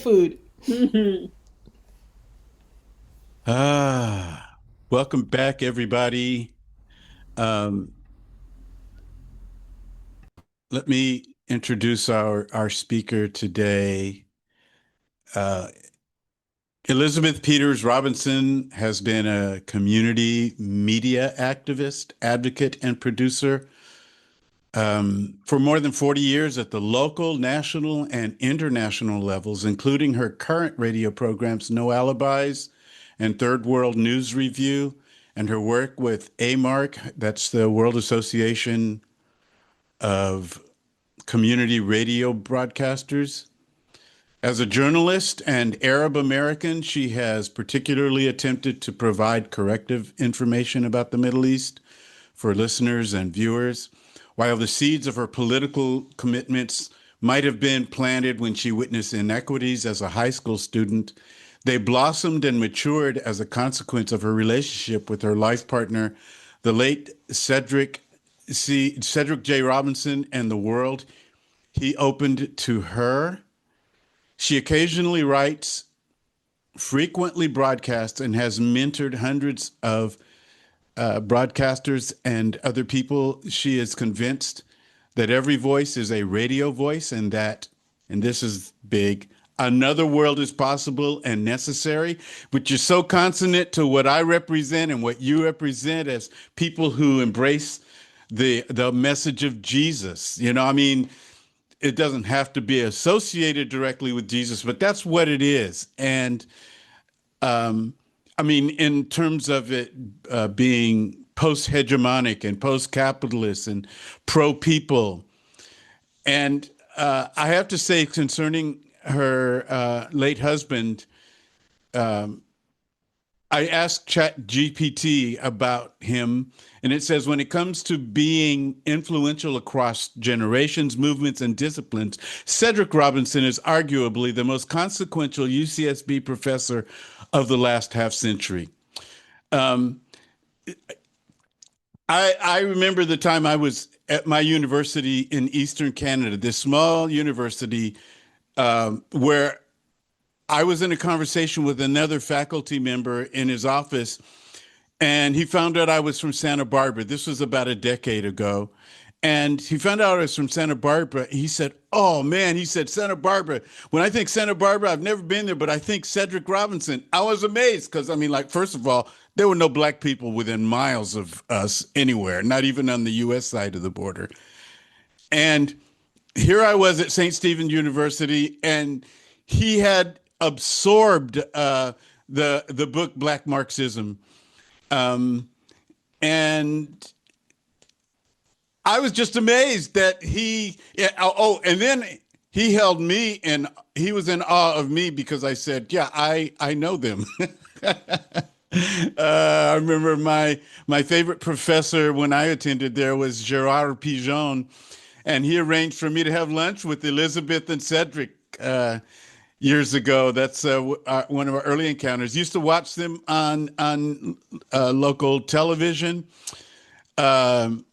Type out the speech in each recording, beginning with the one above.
Food. Ah, welcome back, everybody. Um, Let me introduce our speaker today. Uh, Elizabeth Peters Robinson has been a community media activist, advocate, and producer for more than 40 years at the local, national, and international levels, including her current radio programs, No Alibis and Third World News Review, and her work with AMARC, that's the World Association of Community Radio Broadcasters. As a journalist and Arab American, she has particularly attempted to provide corrective information about the Middle East for listeners and viewers. While the seeds of her political commitments might have been planted when she witnessed inequities as a high school student, they blossomed and matured as a consequence of her relationship with her life partner, the late Cedric J. Robinson, and the world he opened to her. She occasionally writes, frequently broadcasts, and has mentored hundreds of broadcasters and other people. She is convinced that every voice is a radio voice and that, and this is big, another world is possible and necessary, which is so consonant to what I represent and what you represent as people who embrace the message of Jesus. I mean, it doesn't have to be associated directly with Jesus, but that's what it is. And um, I mean, in terms of it being post hegemonic and post capitalist and pro people. And I have to say, concerning her late husband, I asked ChatGPT about him, and it says when it comes to being influential across generations, movements, and disciplines, Cedric Robinson is arguably the most consequential UCSB professor of the last half century. Um, I remember the time I was at my university in Eastern Canada, this small university where I was in a conversation with another faculty member in his office, and he found out I was from Santa Barbara. This was about a decade ago. And he found out I was from Santa Barbara. He said, "Oh man," he said, "Santa Barbara. When I think Santa Barbara, I've never been there, but I think Cedric Robinson." I was amazed because, I mean, like, first of all, there were no black people within miles of us anywhere, not even on the US side of the border. And here I was at St. Stephen University, and he had absorbed the book Black Marxism. Um, and I was just amazed that yeah, and then he held me and he was in awe of me because I said, yeah, I know them. I remember my favorite professor when I attended there was Gerard Pigeon, and he arranged for me to have lunch with Elizabeth and Cedric years ago. That's one of our early encounters. Used to watch them on local television. Um,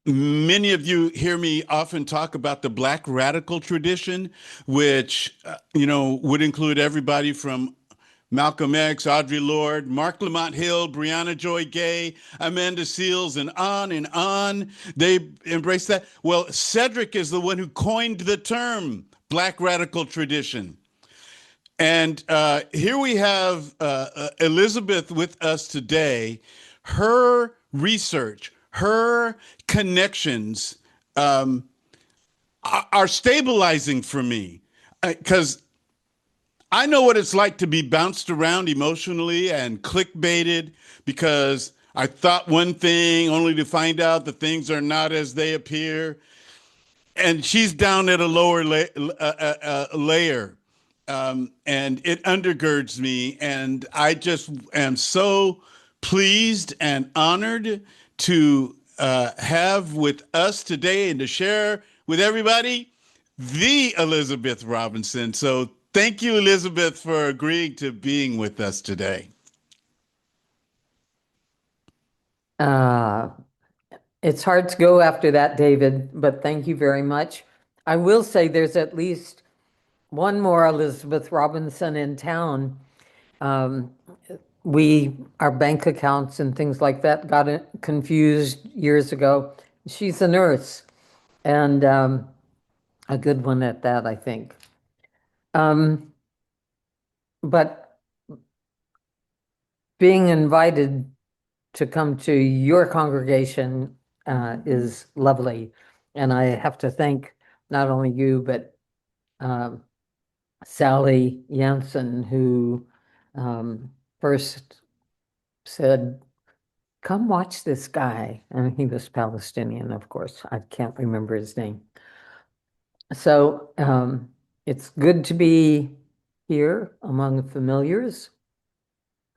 Many of you hear me often talk about the Black radical tradition, which would include everybody from Malcolm X, Audre Lorde, Mark Lamont Hill, Breonna Joy Gay, Amanda Seales, and on and on. They embrace that. Well, Cedric is the one who coined the term Black radical tradition. And here we have Elizabeth with us today. Her research, her connections are stabilizing for me because I know what it's like to be bounced around emotionally and clickbaited because I thought one thing only to find out that things are not as they appear. And she's down at a lower layer, and it undergirds me. And I just am so pleased and honored to have with us today and to share with everybody the Elizabeth Robinson. So thank you, Elizabeth, for agreeing to being with us today. Uh, it's hard to go after that, David, but thank you very much. I will say there's at least one more Elizabeth Robinson in town. Um, our bank accounts and things like that got confused years ago. She's a nurse and a good one at that, I think. Um, but being invited to come to your congregation is lovely. And I have to thank not only you, but um, Sally Jansen, who first said, "Come watch this guy." And he was Palestinian, of course. I can't remember his name. So it's good to be here among familiars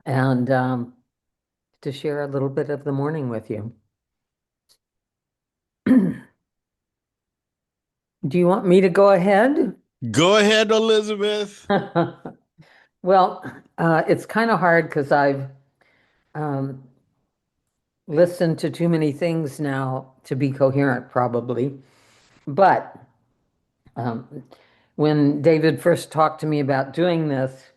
and to share a little bit of the morning with you. Do you want me to go ahead? Go ahead, Elizabeth. Well, it's kind of hard because I've um, listened to too many things now to be coherent, probably. But um, when David first talked to me about doing this,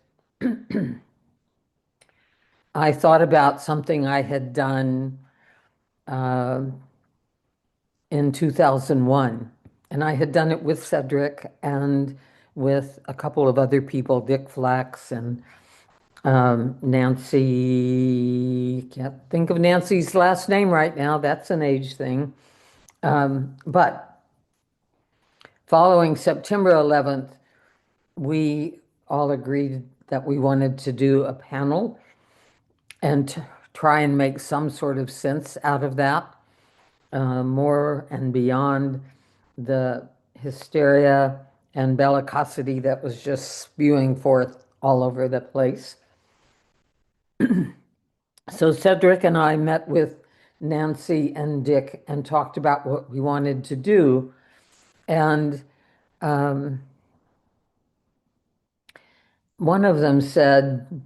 I thought about something I had done in 2001. And I had done it with Cedric and with a couple of other people, Dick Flax and Nancy. Can't think of Nancy's last name right now. That's an age thing. But following September 11th, we all agreed that we wanted to do a panel and try and make some sort of sense out of that, more and beyond the hysteria and bellicosity that was just spewing forth all over the place. So Cedric and I met with Nancy and Dick and talked about what we wanted to do. And one of them said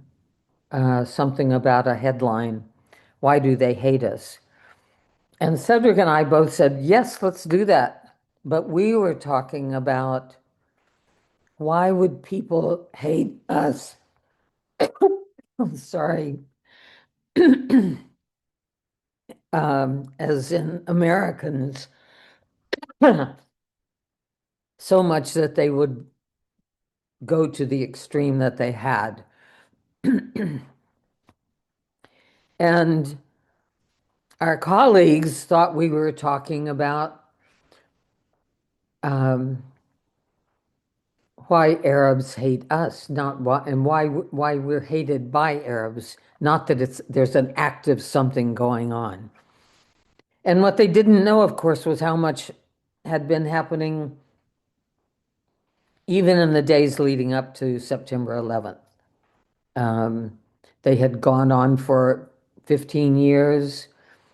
something about a headline, "Why do they hate us?" And Cedric and I both said, yes, let's do that. But we were talking about why would people hate us? I'm sorry. As in Americans, so much that they would go to the extreme that they had. And our colleagues thought we were talking about um, why Arabs hate us, not why, and why we're hated by Arabs, not that there's an active something going on. And what they didn't know, of course, was how much had been happening even in the days leading up to September 11th. They had gone on for 15 years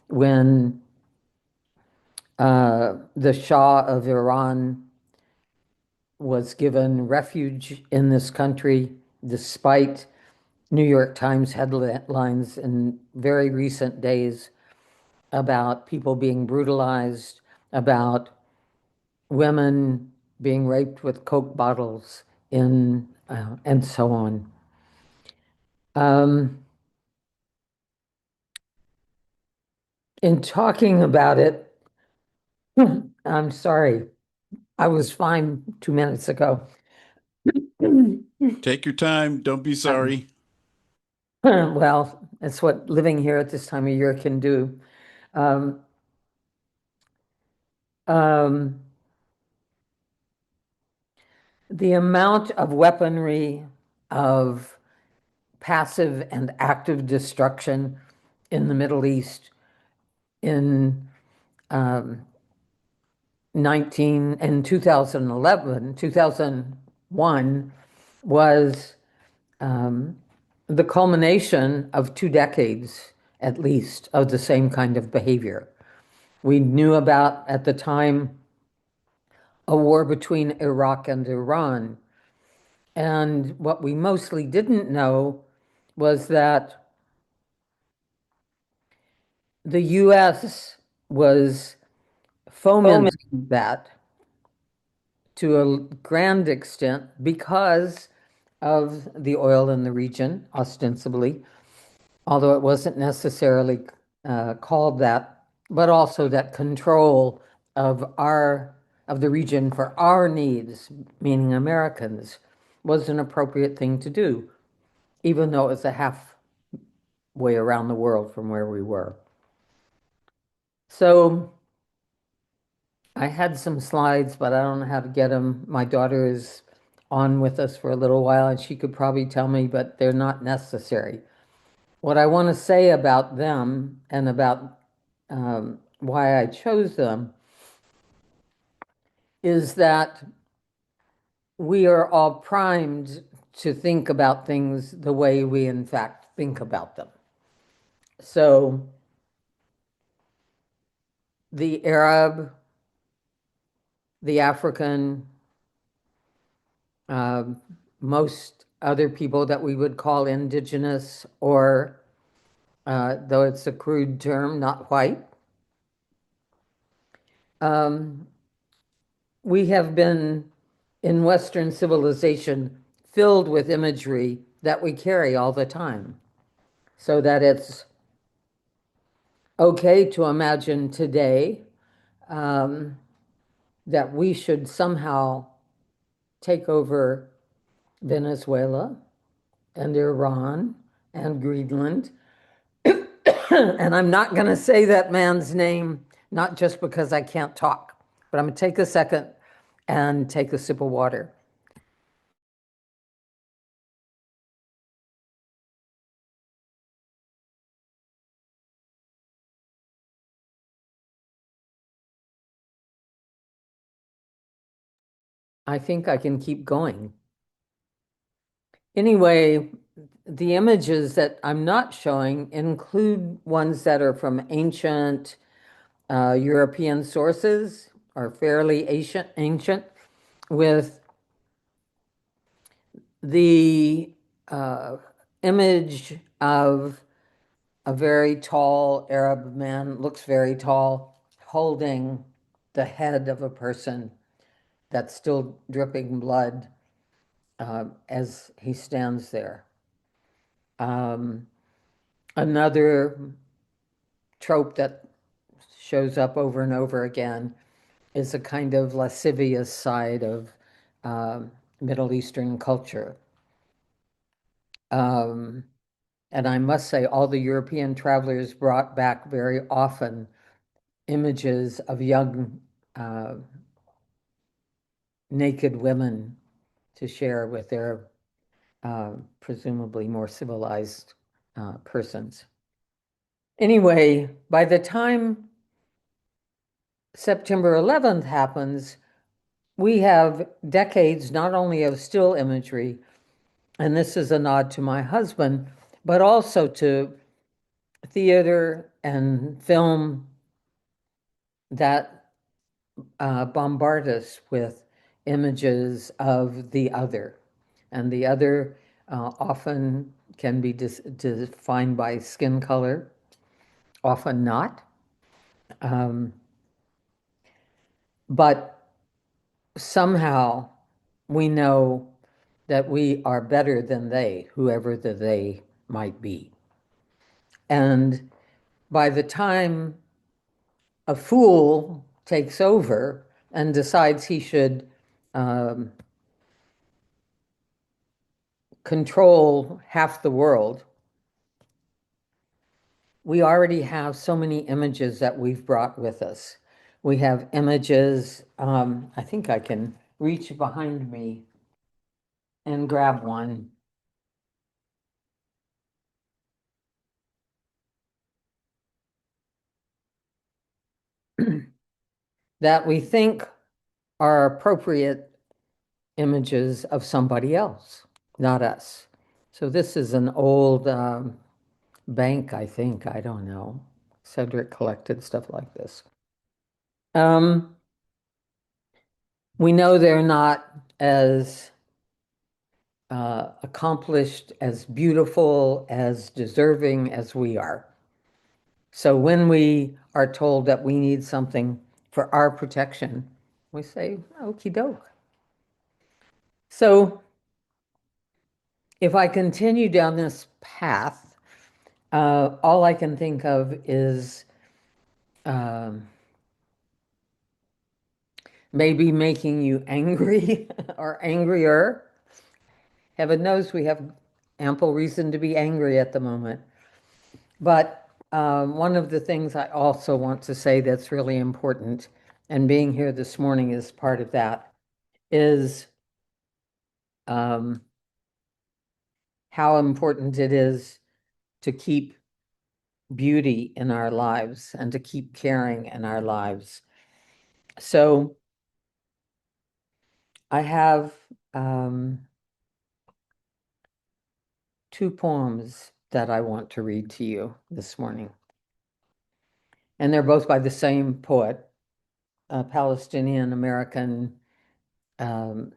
when the Shah of Iran was given refuge in this country despite New York Times headlines in very recent days about people being brutalized, about women being raped with Coke bottles in, and so on. In talking about it, I'm sorry, I was fine 2 minutes ago. Take your time. Don't be sorry. Well, it's what living here at this time of year can do. Um, um, the amount of weaponry, of passive and active destruction in the Middle East in 2011, 2001 was the culmination of 2 decades, at least, of the same kind of behavior. We knew about, at the time, a war between Iraq and Iran. And what we mostly didn't know was that the US was fomenting that to a grand extent because of the oil in the region, ostensibly, although it wasn't necessarily called that, but also that control of the region for our needs, meaning Americans, was an appropriate thing to do, even though it was a halfway around the world from where we were. So I had some slides, but I don't know how to get them. My daughter is on with us for a little while, and she could probably tell me, but they're not necessary. What I want to say about them and about why I chose them is that we are all primed to think about things the way we, in fact, think about them. So the Arab, the African, um, most other people that we would call indigenous, or though it's a crude term, not white. We have been in Western civilization filled with imagery that we carry all the time, so that it's okay to imagine today that we should somehow take over Venezuela and Iran and Greenland. And I'm not going to say that man's name, not just because I can't talk, but I'm going to take a second and take a sip of water. I think I can keep going. Anyway, the images that I'm not showing include ones that are from ancient European sources, are fairly ancient, with the image of a very tall Arab man, looks very tall, holding the head of a person that's still dripping blood as he stands there. Another trope that shows up over and over again is a kind of lascivious side of Middle Eastern culture. And I must say, all the European travelers brought back very often images of young naked women to share with their presumably more civilized persons. Anyway, by the time September 11th happens, we have decades not only of still imagery, and this is a nod to my husband, but also to theater and film that bombard us with images of the other. And the other often can be defined by skin color, often not. But somehow we know that we are better than they, whoever the they might be. And by the time a fool takes over and decides he should control half the world, we already have so many images that we've brought with us. We have images, I think I can reach behind me and grab one. That we think are appropriate images of somebody else, not us. So this is an old bank, I think. I don't know. Cedric collected stuff like this. We know they're not as accomplished, as beautiful, as deserving as we are. So when we are told that we need something for our protection, we say, okie doke. So if I continue down this path, all I can think of is um, maybe making you angry or angrier. Heaven knows we have ample reason to be angry at the moment. But one of the things I also want to say that's really important, and being here this morning is part of that, is um, how important it is to keep beauty in our lives and to keep caring in our lives. So I have two poems that I want to read to you this morning. And they're both by the same poet, a Palestinian American um,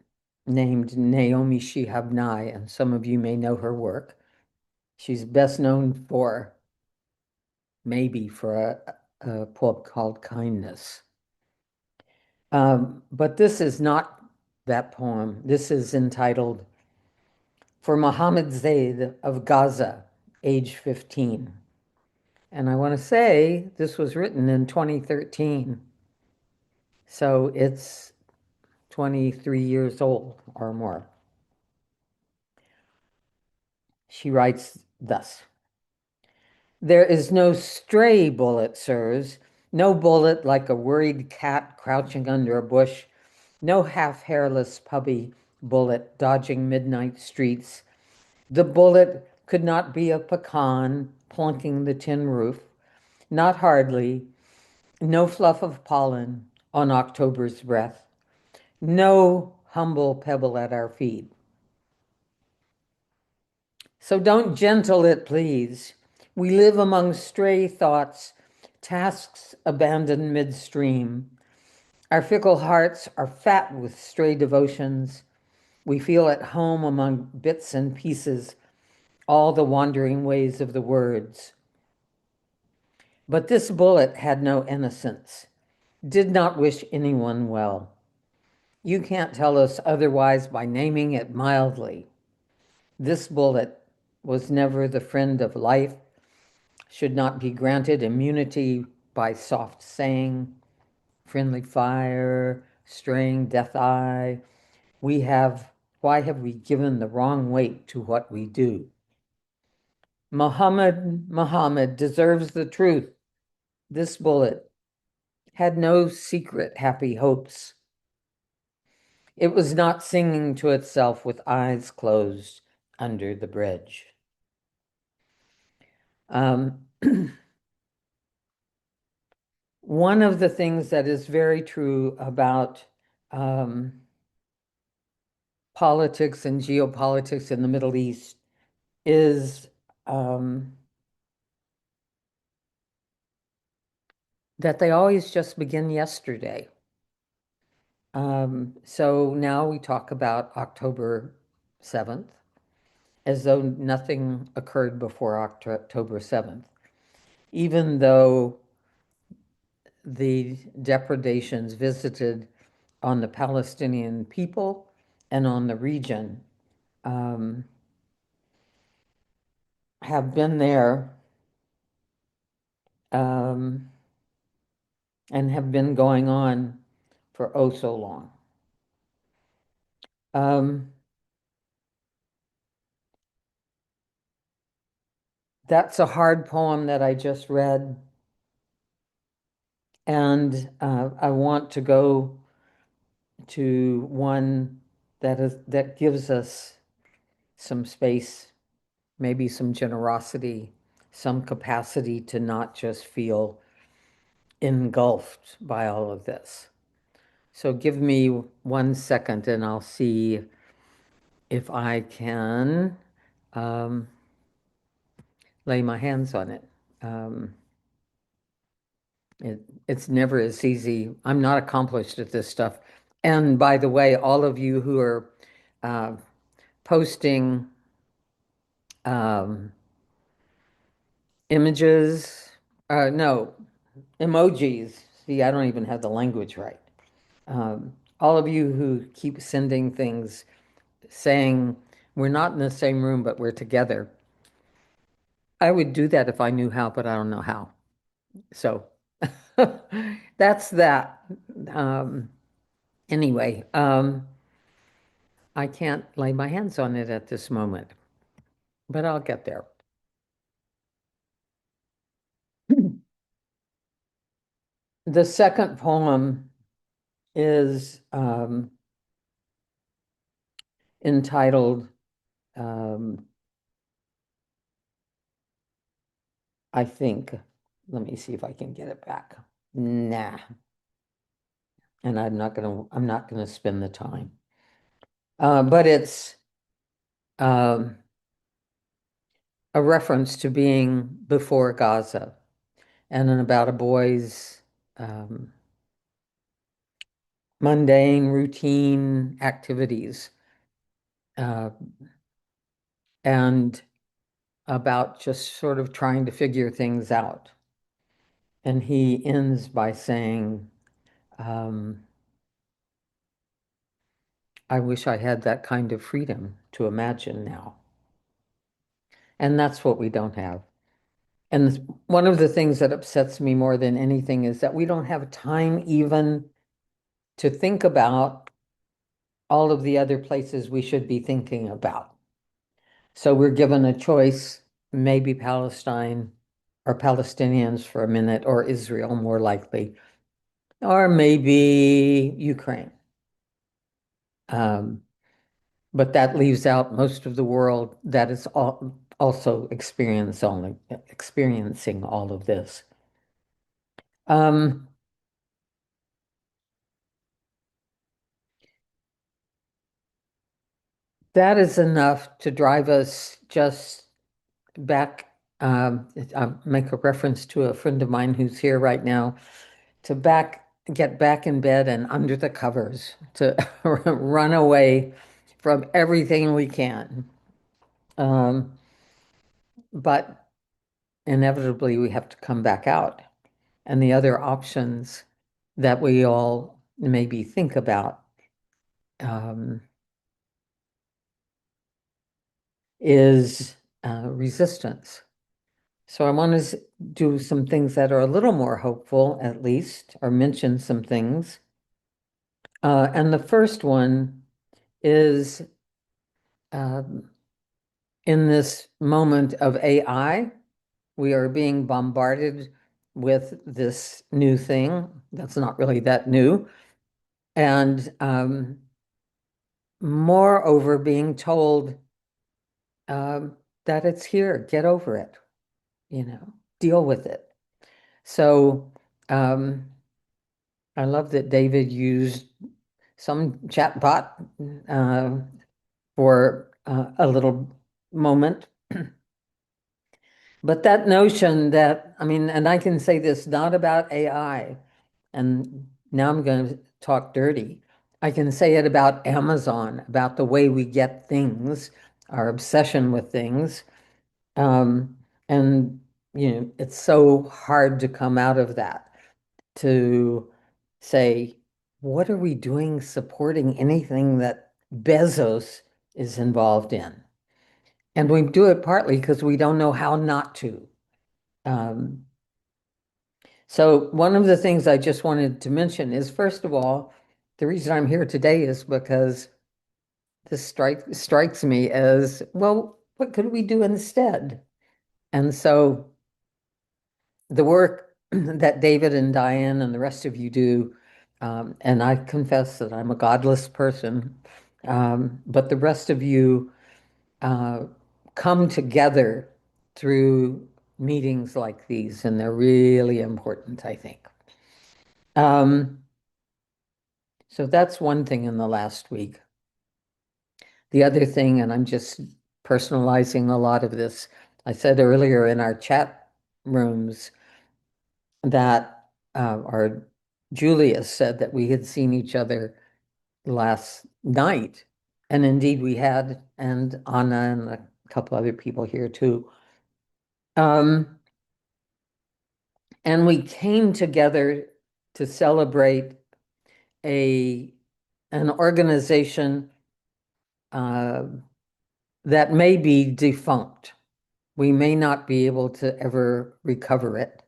named Naomi Shihab Nye, and some of you may know her work. She's best known for maybe for a poem called Kindness. But this is not that poem. This is entitled For Mohammed Zaid of Gaza, age 15. And I want to say this was written in 2013. So it's 23 years old or more. She writes thus. There is no stray bullet, sirs, no bullet like a worried cat crouching under a bush, no half-hairless puppy bullet dodging midnight streets. The bullet could not be a pecan plunking the tin roof, not hardly, no fluff of pollen on October's breath, no humble pebble at our feet. So don't gentle it, please. We live among stray thoughts, tasks abandoned midstream. Our fickle hearts are fat with stray devotions. We feel at home among bits and pieces, all the wandering ways of the words. But this bullet had no innocence, did not wish anyone well. You can't tell us otherwise by naming it mildly. This bullet was never the friend of life, should not be granted immunity by soft saying, friendly fire, straying death eye. Why have we given the wrong weight to what we do? Muhammad deserves the truth. This bullet had no secret happy hopes. It was not singing to itself with eyes closed under the bridge. Um, one of the things that is very true about politics and geopolitics in the Middle East is that they always just begin yesterday. So now we talk about October 7th as though nothing occurred before October 7th, even though the depredations visited on the Palestinian people and on the region have been there and have been going on for oh so long. That's a hard poem that I just read. And I want to go to one that gives us some space, maybe some generosity, some capacity to not just feel engulfed by all of this. So give me 1 second and I'll see if I can lay my hands on it. It's never as easy. I'm not accomplished at this stuff. And by the way, all of you who are posting images, no, emojis. See, I don't even have the language right. All of you who keep sending things saying we're not in the same room, but we're together. I would do that if I knew how, but I don't know how. So that's that. Um, anyway, I can't lay my hands on it at this moment, but I'll get there. The second poem is entitled, um, I think, let me see if I can get it back. Nah. And I'm not gonna spend the time. But it's um, a reference to being before Gaza and then about a boy's um, mundane, routine activities, uh, and about just sort of trying to figure things out. And he ends by saying, I wish I had that kind of freedom to imagine now. And that's what we don't have. And one of the things that upsets me more than anything is that we don't have time even to think about all of the other places we should be thinking about. So we're given a choice, maybe Palestine or Palestinians for a minute, or Israel more likely, or maybe Ukraine. But that leaves out most of the world that is also experiencing all of this. Um, that is enough to drive us just back. I'll make a reference to a friend of mine who's here right now, to get back in bed and under the covers, to run away from everything we can. Um, but inevitably, we have to come back out. And the other options that we all maybe think about um, is resistance. So I want to do some things that are a little more hopeful, at least, or mention some things. And the first one is um, in this moment of AI, we are being bombarded with this new thing that's not really that new. And moreover, being told that it's here, get over it, deal with it. So I love that David used some chatbot for a little moment. But that notion that, I mean, and I can say this not about AI, and now I'm going to talk dirty. I can say it about Amazon, about the way we get things, our obsession with things. And, it's so hard to come out of that, to say, what are we doing supporting anything that Bezos is involved in? And we do it partly because we don't know how not to. Um, so one of the things I just wanted to mention is, first of all, the reason I'm here today is because this strikes me as, well, what could we do instead? And so the work that David and Diane and the rest of you do, and I confess that I'm a godless person, but the rest of you come together through meetings like these, and they're really important, I think. So that's one thing in the last week. The other thing, and I'm just personalizing a lot of this, I said earlier in our chat rooms that, or Julia said that we had seen each other last night. And indeed we had, and Anna and a couple other people here too. And we came together to celebrate an organization uh, that may be defunct. We may not be able to ever recover it.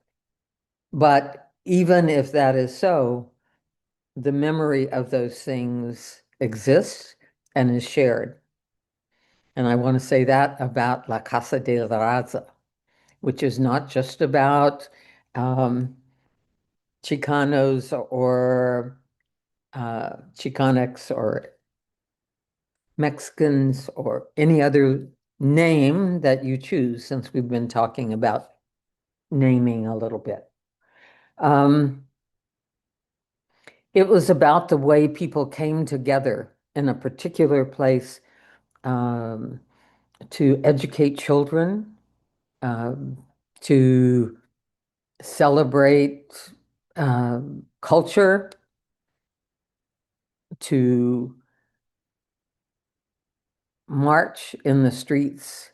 But even if that is so, the memory of those things exists and is shared. And I want to say that about La Casa de la Raza, which is not just about Chicanos or Chicanx or Mexicans or any other name that you choose, since we've been talking about naming a little bit. It was about the way people came together in a particular place um, to educate children, um, to celebrate culture, to march in the streets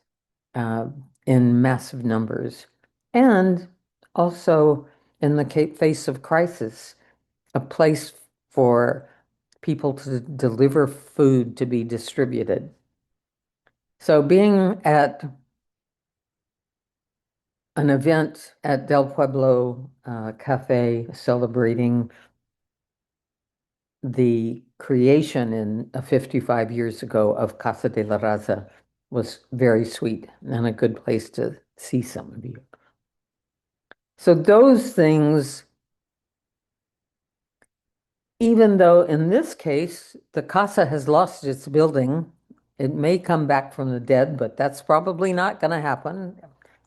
uh, in massive numbers, and also in the face of crisis, a place for people to deliver food to be distributed. So being at an event at Del Pueblo Cafe celebrating the creation in 55 years ago of Casa de la Raza was very sweet and a good place to see some of you. So those things, even though in this case, the casa has lost its building, it may come back from the dead, but that's probably not going to happen.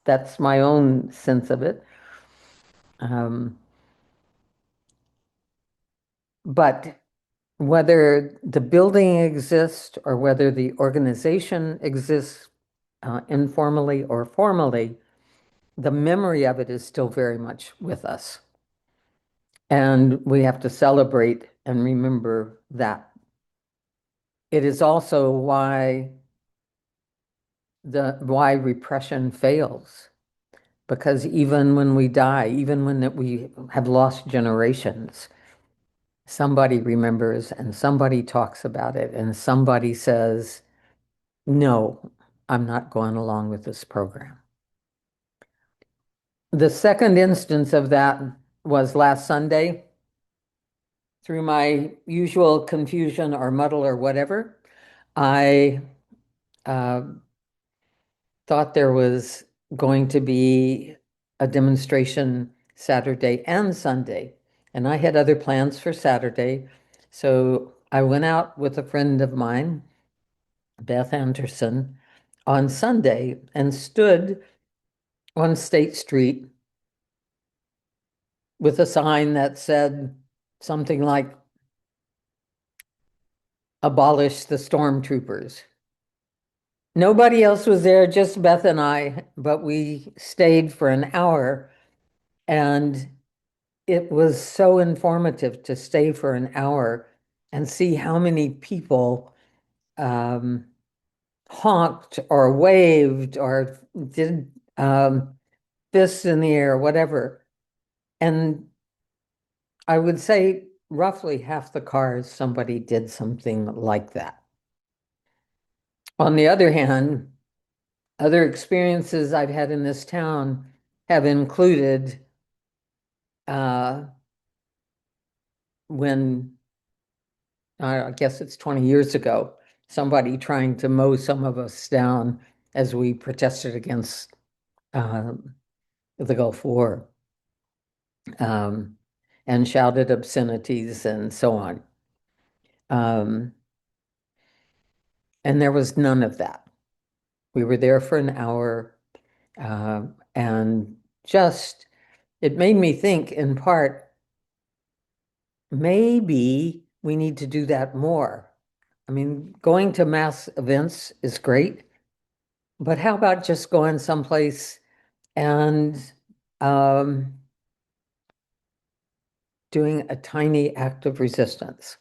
That's my own sense of it. But whether the building exists or whether the organization exists informally or formally, the memory of it is still very much with us. And we have to celebrate and remember that. It is also why repression fails. Because even when we die, even when we have lost generations, somebody remembers and somebody talks about it and somebody says, no, I'm not going along with this program. The second instance of that was last Sunday. Through my usual confusion or muddle or whatever, I thought there was going to be a demonstration Saturday and Sunday. And I had other plans for Saturday. So I went out with a friend of mine, Beth Anderson, on Sunday and stood on State Street with a sign that said something like, abolish the stormtroopers. Nobody else was there, just Beth and I, but we stayed for an hour, and it was so informative to stay for an hour and see how many people honked or waved or did fists in the air, whatever. And I would say roughly half the cars, somebody did something like that. On the other hand, other experiences I've had in this town have included when, I guess it's 20 years ago, somebody trying to mow some of us down as we protested against the Gulf War and shouted obscenities and so on. And there was none of that. We were there for an hour and just, it made me think in part, maybe we need to do that more. I mean, going to mass events is great, but how about just going someplace and doing a tiny act of resistance?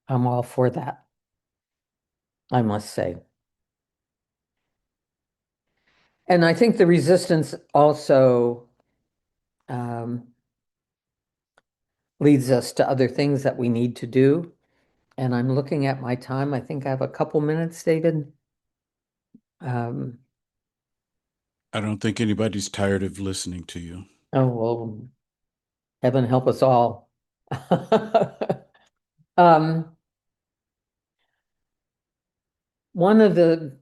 I'm all for that, I must say. And I think the resistance also leads us to other things that we need to do. And I'm looking at my time. I think I have a couple minutes, David. Um, I don't think anybody's tired of listening to you. oh, well, heaven help us all. Um, one of the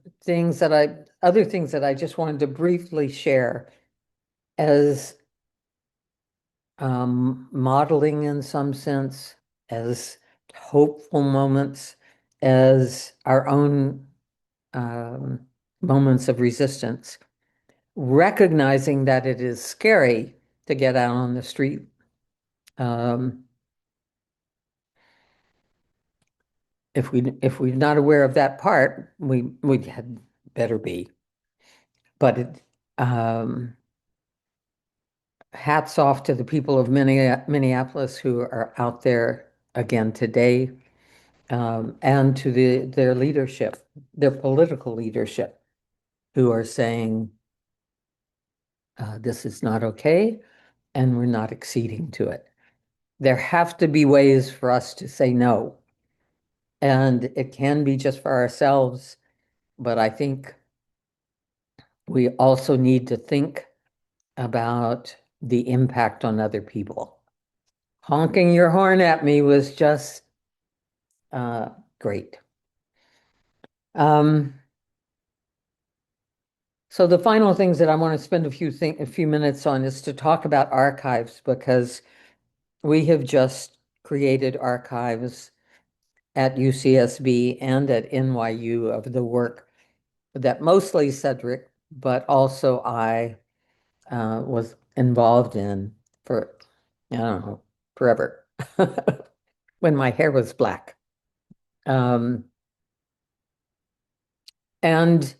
other things that I just wanted to briefly share as modeling in some sense, as hopeful moments, as our own moments of resistance, recognizing that it is scary to get out on the street. Um, if we're not aware of that part, we had better be. But hats off to the people of Minneapolis who are out there again today, and to their leadership, their political leadership, who are saying this is not okay, and we're not acceding to it. There have to be ways for us to say no, and it can be just for ourselves, but I think we also need to think about the impact on other people. Honking your horn at me was just uh, great. Um, so the final things that I want to spend a few minutes on is to talk about archives, because we have just created archives at UCSB and at NYU of the work that mostly Cedric, but also I was involved in for, I don't know, forever, when my hair was black. Um, and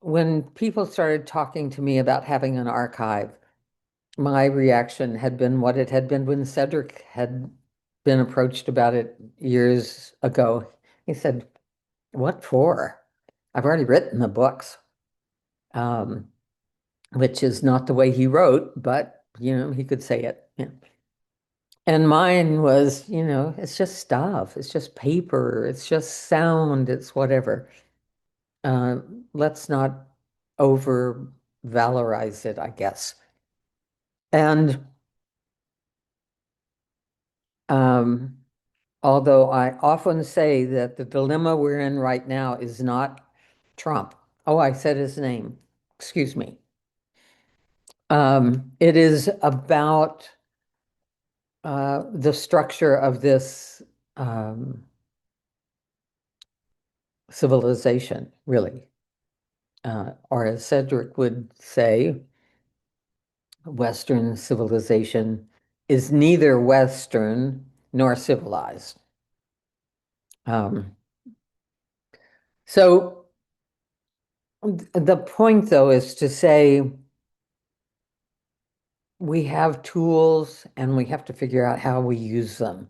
when people started talking to me about having an archive, my reaction had been what it had been when Cedric had been approached about it years ago. He said, "What for? I've already written the books," um, which is not the way he wrote, but he could say it. Yeah. And mine was, it's just stuff. It's just paper. It's just sound. It's whatever. Uh, let's not over valorize it, I guess. And um, although I often say that the dilemma we're in right now is not Trump. Oh, I said his name. Excuse me. It is about the structure of this civilization, really. Or as Cedric would say, Western civilization is neither Western nor civilized. Um, so the point, though, is to say we have tools and we have to figure out how we use them.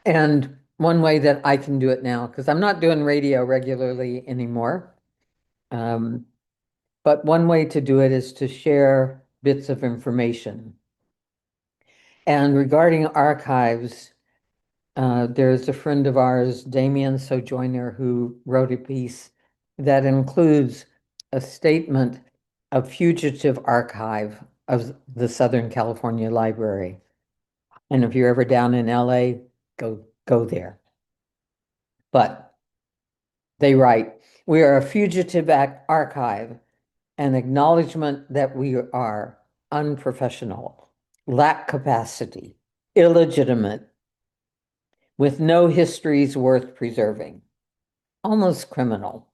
And one way that I can do it now, because I'm not doing radio regularly anymore, but one way to do it is to share bits of information. And regarding archives, there's a friend of ours, Damien Sojourner, who wrote a piece that includes a statement of fugitive archive of the Southern California Library. And if you're ever down in LA, go there. But they write, "We are a fugitive archive, an acknowledgement that we are unprofessional, lack capacity, illegitimate, with no histories worth preserving, almost criminal.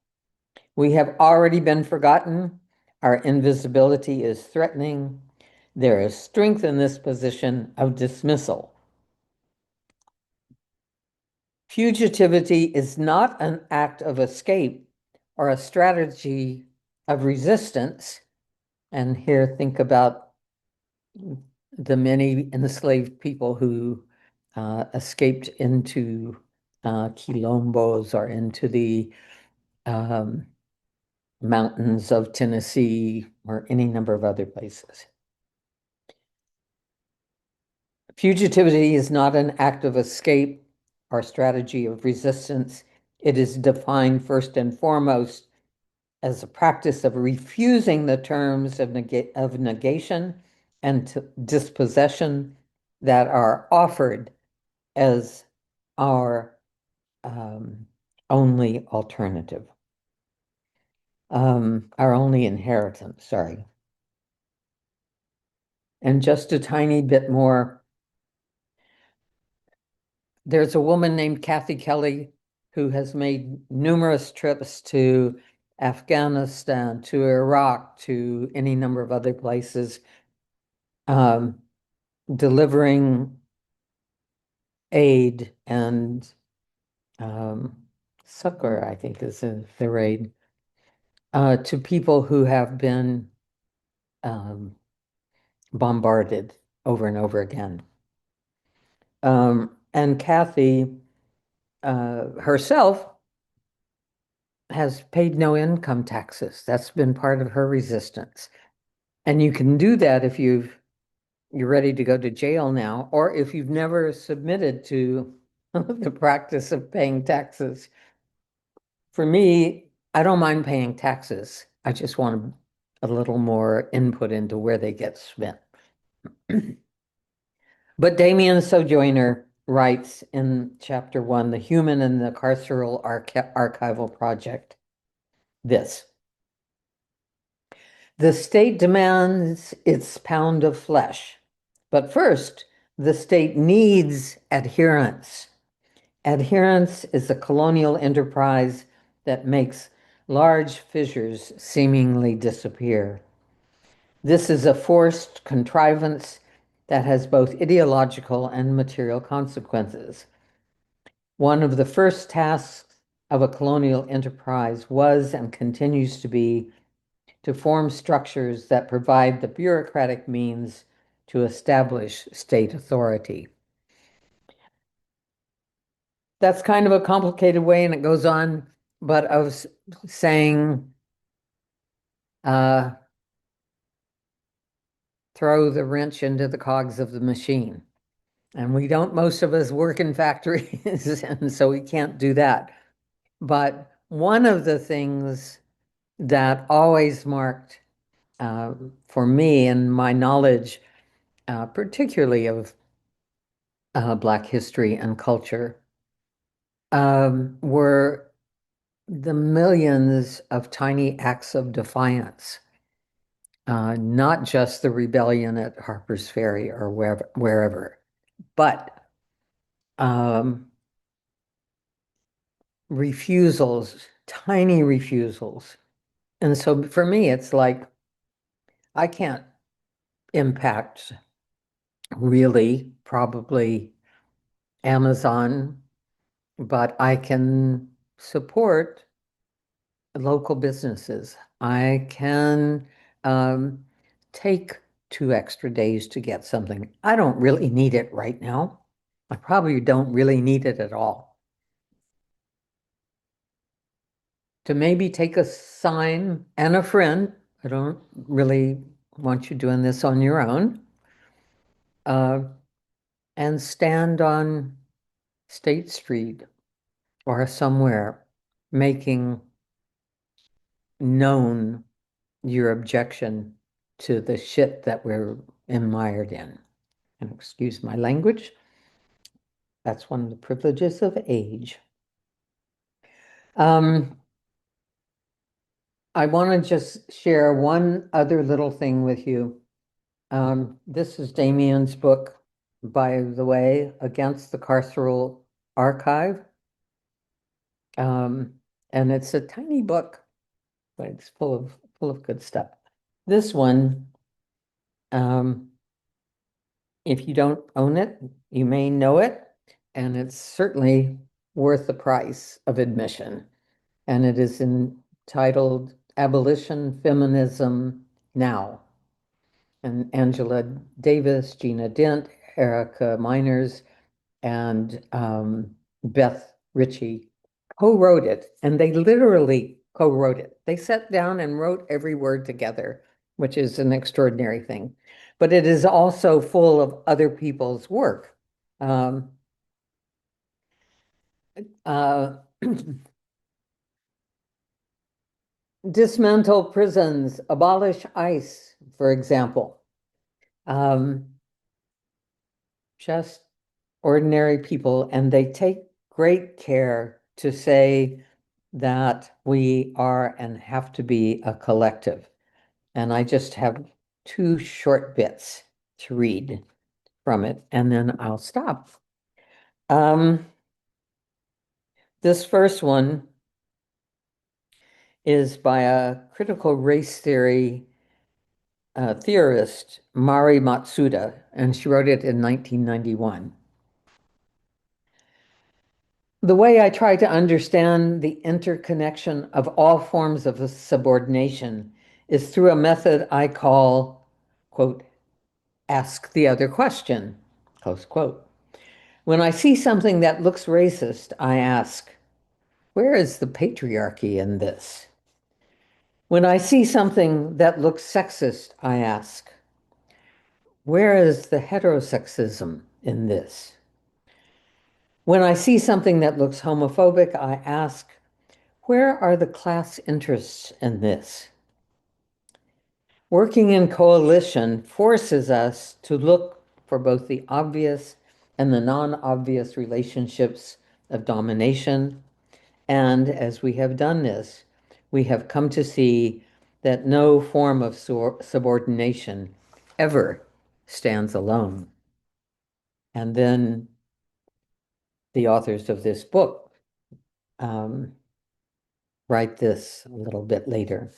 We have already been forgotten. Our invisibility is threatening. There is strength in this position of dismissal. Fugitivity is not an act of escape or a strategy of resistance." And here, think about the many enslaved people who escaped into quilombos or into the um, mountains of Tennessee or any number of other places. Fugitivity is not an act of escape or strategy of resistance. It is defined first and foremost as a practice of refusing the terms of negation and dispossession that are offered as our only alternative, our only inheritance, sorry. And just a tiny bit more. There's a woman named Kathy Kelly who has made numerous trips to Afghanistan, to Iraq, to any number of other places, delivering aid and succor, I think is their aid, to people who have been bombarded over and over again. And Kathy herself has paid no income taxes. That's been part of her resistance. And you can do that if you're ready to go to jail now, or if you've never submitted to the practice of paying taxes. For me, I don't mind paying taxes. I just want a little more input into where they get spent. But Damien Sojourner writes in chapter 1, The Human and the Carceral Archival Project, this: the state demands its pound of flesh, but first, the state needs adherence. Adherence is a colonial enterprise that makes large fissures seemingly disappear. This is a forced contrivance that has both ideological and material consequences. One of the first tasks of a colonial enterprise was and continues to be to form structures that provide the bureaucratic means to establish state authority. That's kind of a complicated way, and it goes on, but I was saying, throw the wrench into the cogs of the machine. And we don't, most of us work in factories, and so we can't do that. But one of the things that always marked for me and my knowledge, particularly of Black history and culture, were the millions of tiny acts of defiance, not just the rebellion at Harper's Ferry or wherever, but refusals, tiny refusals. And so for me, it's like, I can't impact really, probably Amazon, but I can support local businesses. I can take 2 extra days to get something. I don't really need it right now. I probably don't really need it at all. To maybe take a sign and a friend, I don't really want you doing this on your own, and stand on State Street or somewhere making known your objection to the shit that we're mired in. And excuse my language. That's one of the privileges of age. I want to just share one other little thing with you. This is Damien's book, by the way, Against the Carceral Archive. And it's a tiny book, but it's full of good stuff. This one, if you don't own it, you may know it, and it's certainly worth the price of admission. And it is entitled Abolition Feminism Now. And Angela Davis, Gina Dent, Erica Miners, and Beth Ritchie co-wrote it. And they literally co-wrote it. They sat down and wrote every word together. which is an extraordinary thing. But it is also full of other people's work. Uh, dismantle prisons, abolish ICE, for example. Just ordinary people, and they take great care to say that we are and have to be a collective. And I just have two short bits to read from it, and then I'll stop. This first one is by a critical race theory theorist, Mari Matsuda, and she wrote it in 1991. The way I try to understand the interconnection of all forms of subordination is through a method I call, quote, ask the other question, close quote. When I see something that looks racist, I ask, where is the patriarchy in this? When I see something that looks sexist, I ask, where is the heterosexism in this? When I see something that looks homophobic, I ask, where are the class interests in this? Working in coalition forces us to look for both the obvious and the non-obvious relationships of domination. And as we have done this, we have come to see that no form of subordination ever stands alone. And then the authors of this book write this a little bit later.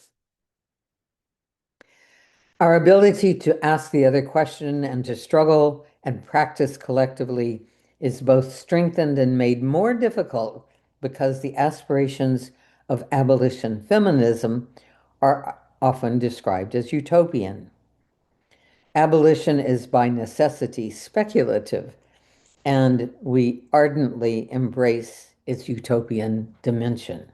Our ability to ask the other question and to struggle and practice collectively is both strengthened and made more difficult because the aspirations of abolition feminism are often described as utopian. Abolition is by necessity speculative, and we ardently embrace its utopian dimension.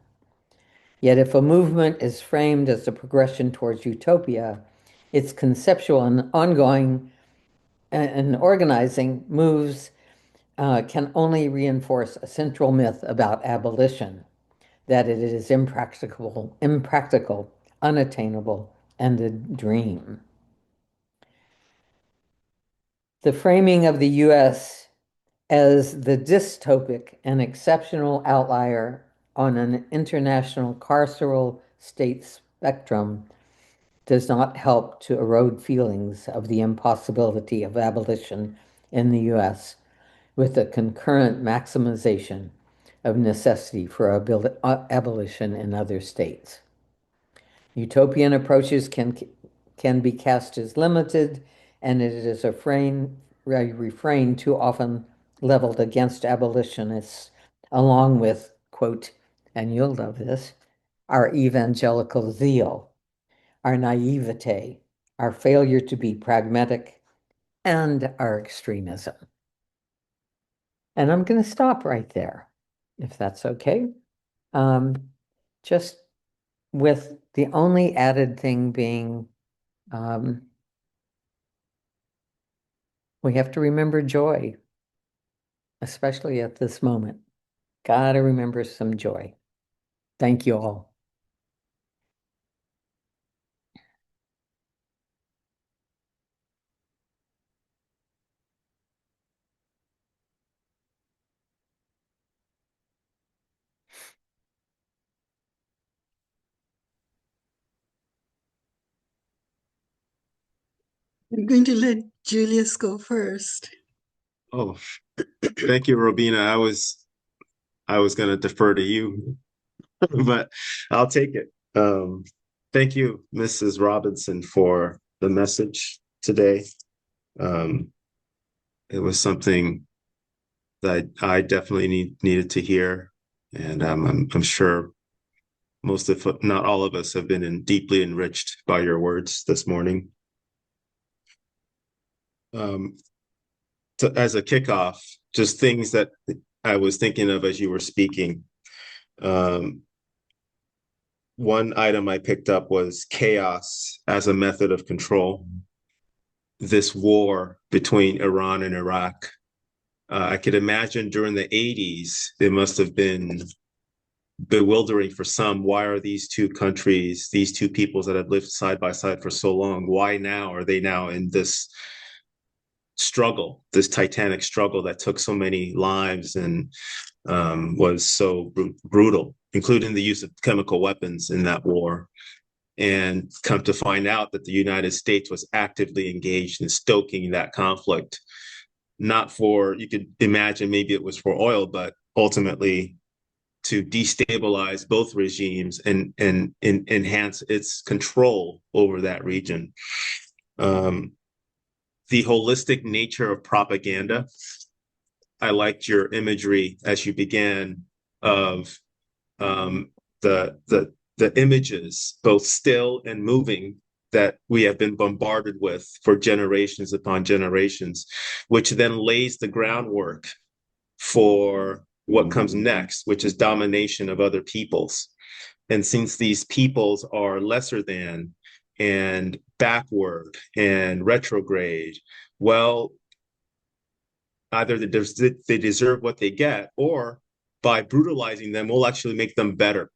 Yet if a movement is framed as a progression towards utopia, its conceptual and ongoing and organizing moves can only reinforce a central myth about abolition, that it is impractical, unattainable, and a dream. The framing of the US as the dystopic and exceptional outlier on an international carceral state spectrum does not help to erode feelings of the impossibility of abolition in the US with the concurrent maximization of necessity for abolition in other states. Utopian approaches can be cast as limited, and it is a refrain too often leveled against abolitionists, along with, quote, and you'll love this, our evangelical zeal, our naivete, our failure to be pragmatic, and our extremism. And I'm going to stop right there, if that's okay. Just with the only added thing being, we have to remember joy, especially at this moment. Gotta remember some joy. Thank you all. I'm going to let Julius go first. Oh, thank you, Robina. I was going to defer to you, but I'll take it. Thank you, Mrs. Robinson, for the message today. It was something that I definitely needed to hear, and I'm sure most, if not all of us, have been deeply enriched by your words this morning. As a kickoff, just things that I was thinking of as you were speaking. one item I picked up was chaos as a method of control. This war between Iran and Iraq. I could imagine during the 80s, it must have been bewildering for some. Why are these two countries, these two peoples that have lived side by side for so long, why now are they now in this struggle, this titanic struggle that took so many lives and was so brutal, including the use of chemical weapons in that war? And come to find out that the United States was actively engaged in stoking that conflict. Not for, you could imagine maybe it was for oil, but ultimately to destabilize both regimes and enhance its control over that region. The holistic nature of propaganda. I liked your imagery as you began of the images, both still and moving, that we have been bombarded with for generations upon generations, which then lays the groundwork for what comes next, which is domination of other peoples. And since these peoples are lesser than and backward and retrograde, well, either they deserve what they get, or by brutalizing them, we'll actually make them better.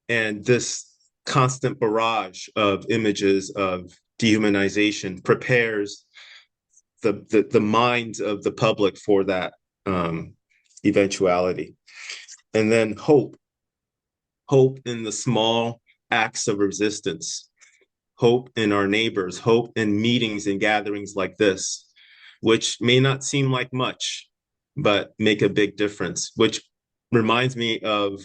And this constant barrage of images of dehumanization prepares the minds of the public for that eventuality. And then hope in the small acts of resistance, hope in our neighbors, hope in meetings and gatherings like this, which may not seem like much, but make a big difference, which reminds me of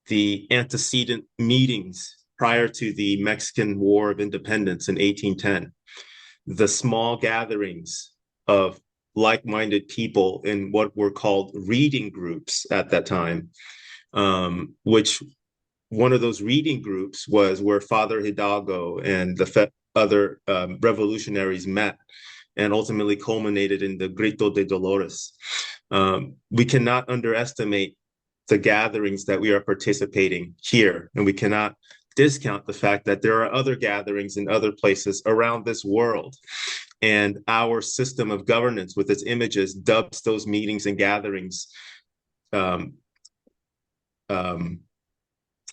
the antecedent meetings prior to the Mexican War of Independence in 1810, the small gatherings of like-minded people in what were called reading groups at that time, which one of those reading groups was where Father Hidalgo and the other revolutionaries met and ultimately culminated in the Grito de Dolores. We cannot underestimate the gatherings that we are participating here, and we cannot discount the fact that there are other gatherings in other places around this world. And our system of governance with its images dubs those meetings and gatherings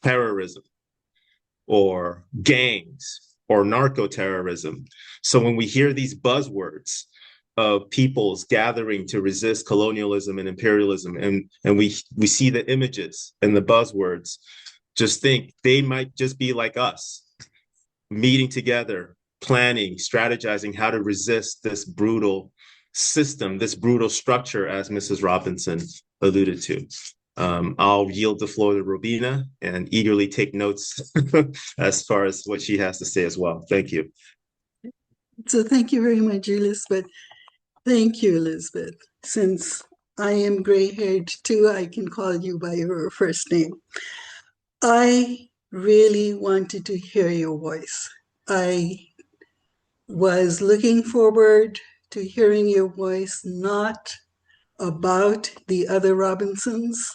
terrorism or gangs or narco-terrorism. So when we hear these buzzwords of peoples gathering to resist colonialism and imperialism, and we see the images and the buzzwords, just think they might just be like us, meeting together, planning, strategizing how to resist this brutal system, this brutal structure, as Mrs. Robinson alluded to. I'll yield the floor to Robina and eagerly take notes as far as what she has to say as well. Thank you. So thank you very much, Elizabeth. Thank you, Elizabeth. Since I am gray-haired too, I can call you by your first name. I really wanted to hear your voice. I was looking forward to hearing your voice, not about the other Robinsons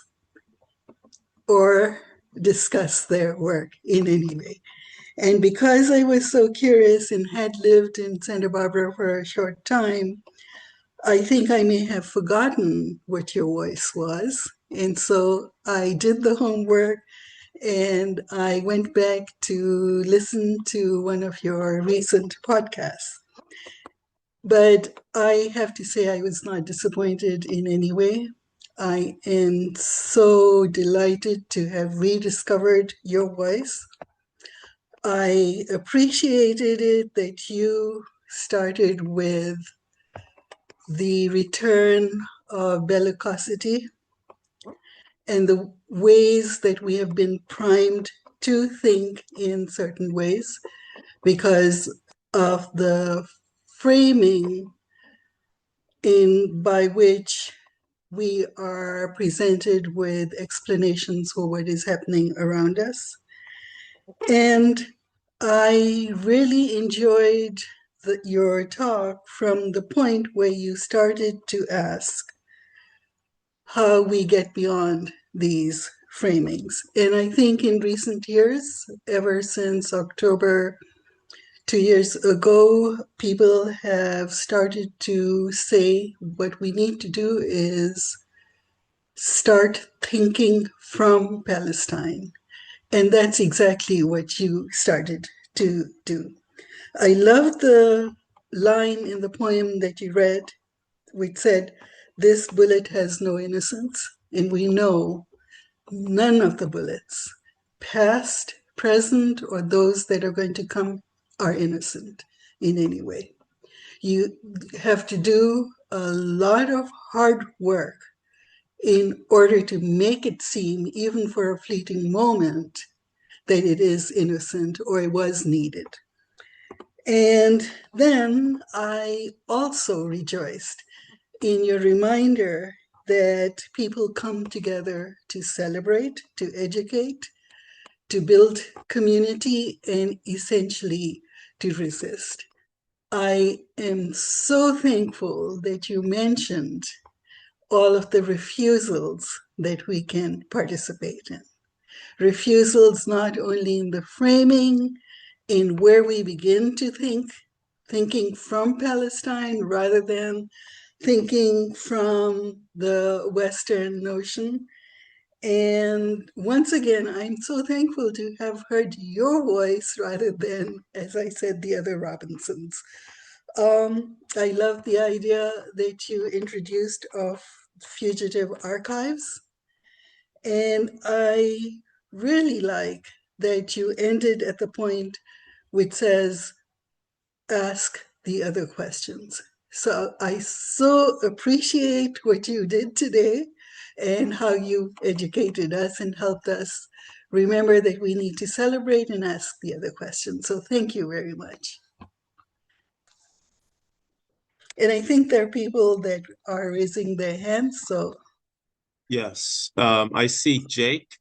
or discuss their work in any way. And because I was so curious and had lived in Santa Barbara for a short time, I think I may have forgotten what your voice was. And so I did the homework and I went back to listen to one of your recent podcasts. But I have to say I was not disappointed in any way. I am so delighted to have rediscovered your voice. I appreciated it that you started with the return of bellicosity and the ways that we have been primed to think in certain ways because of the framing by which we are presented with explanations for what is happening around us. And I really enjoyed your talk from the point where you started to ask how we get beyond these framings. And I think in recent years, ever since October 2 years ago, people have started to say what we need to do is start thinking from Palestine. And that's exactly what you started to do. I love the line in the poem that you read, which said, "This bullet has no innocence." And we know none of the bullets, past, present, or those that are going to come, are innocent in any way. You have to do a lot of hard work in order to make it seem, even for a fleeting moment, that it is innocent or it was needed. And then I also rejoiced in your reminder that people come together to celebrate, to educate, to build community, and essentially to resist. I am so thankful that you mentioned all of the refusals that we can participate in. Refusals not only in the framing, in where we begin to think, thinking from Palestine rather than thinking from the Western notion. And once again, I'm so thankful to have heard your voice rather than, as I said, the other Robinsons. I love the idea that you introduced of fugitive archives. And I really like that you ended at the point which says, ask the other questions. So I so appreciate what you did today and how you educated us and helped us remember that we need to celebrate and ask the other questions. So thank you very much. And I think there are people that are raising their hands. So Yes. I see Jake.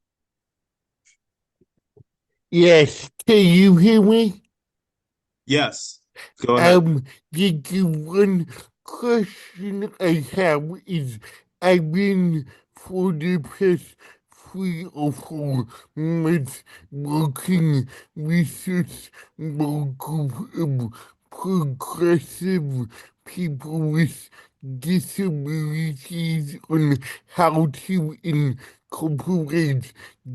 Yes, can you hear me? Yes. Go ahead. The one question I have is I've been for the past 3 or 4 months working research group of progressive people with disabilities on how to incorporate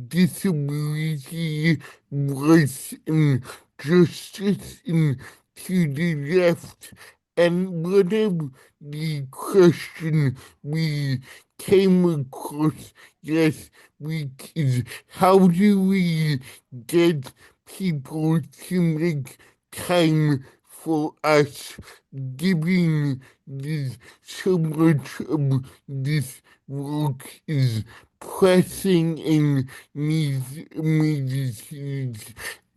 disability rights and justice into the left. And one of the question we came across last week is how do we get people to make time for us, given this so much of this work is pressing and needs immediate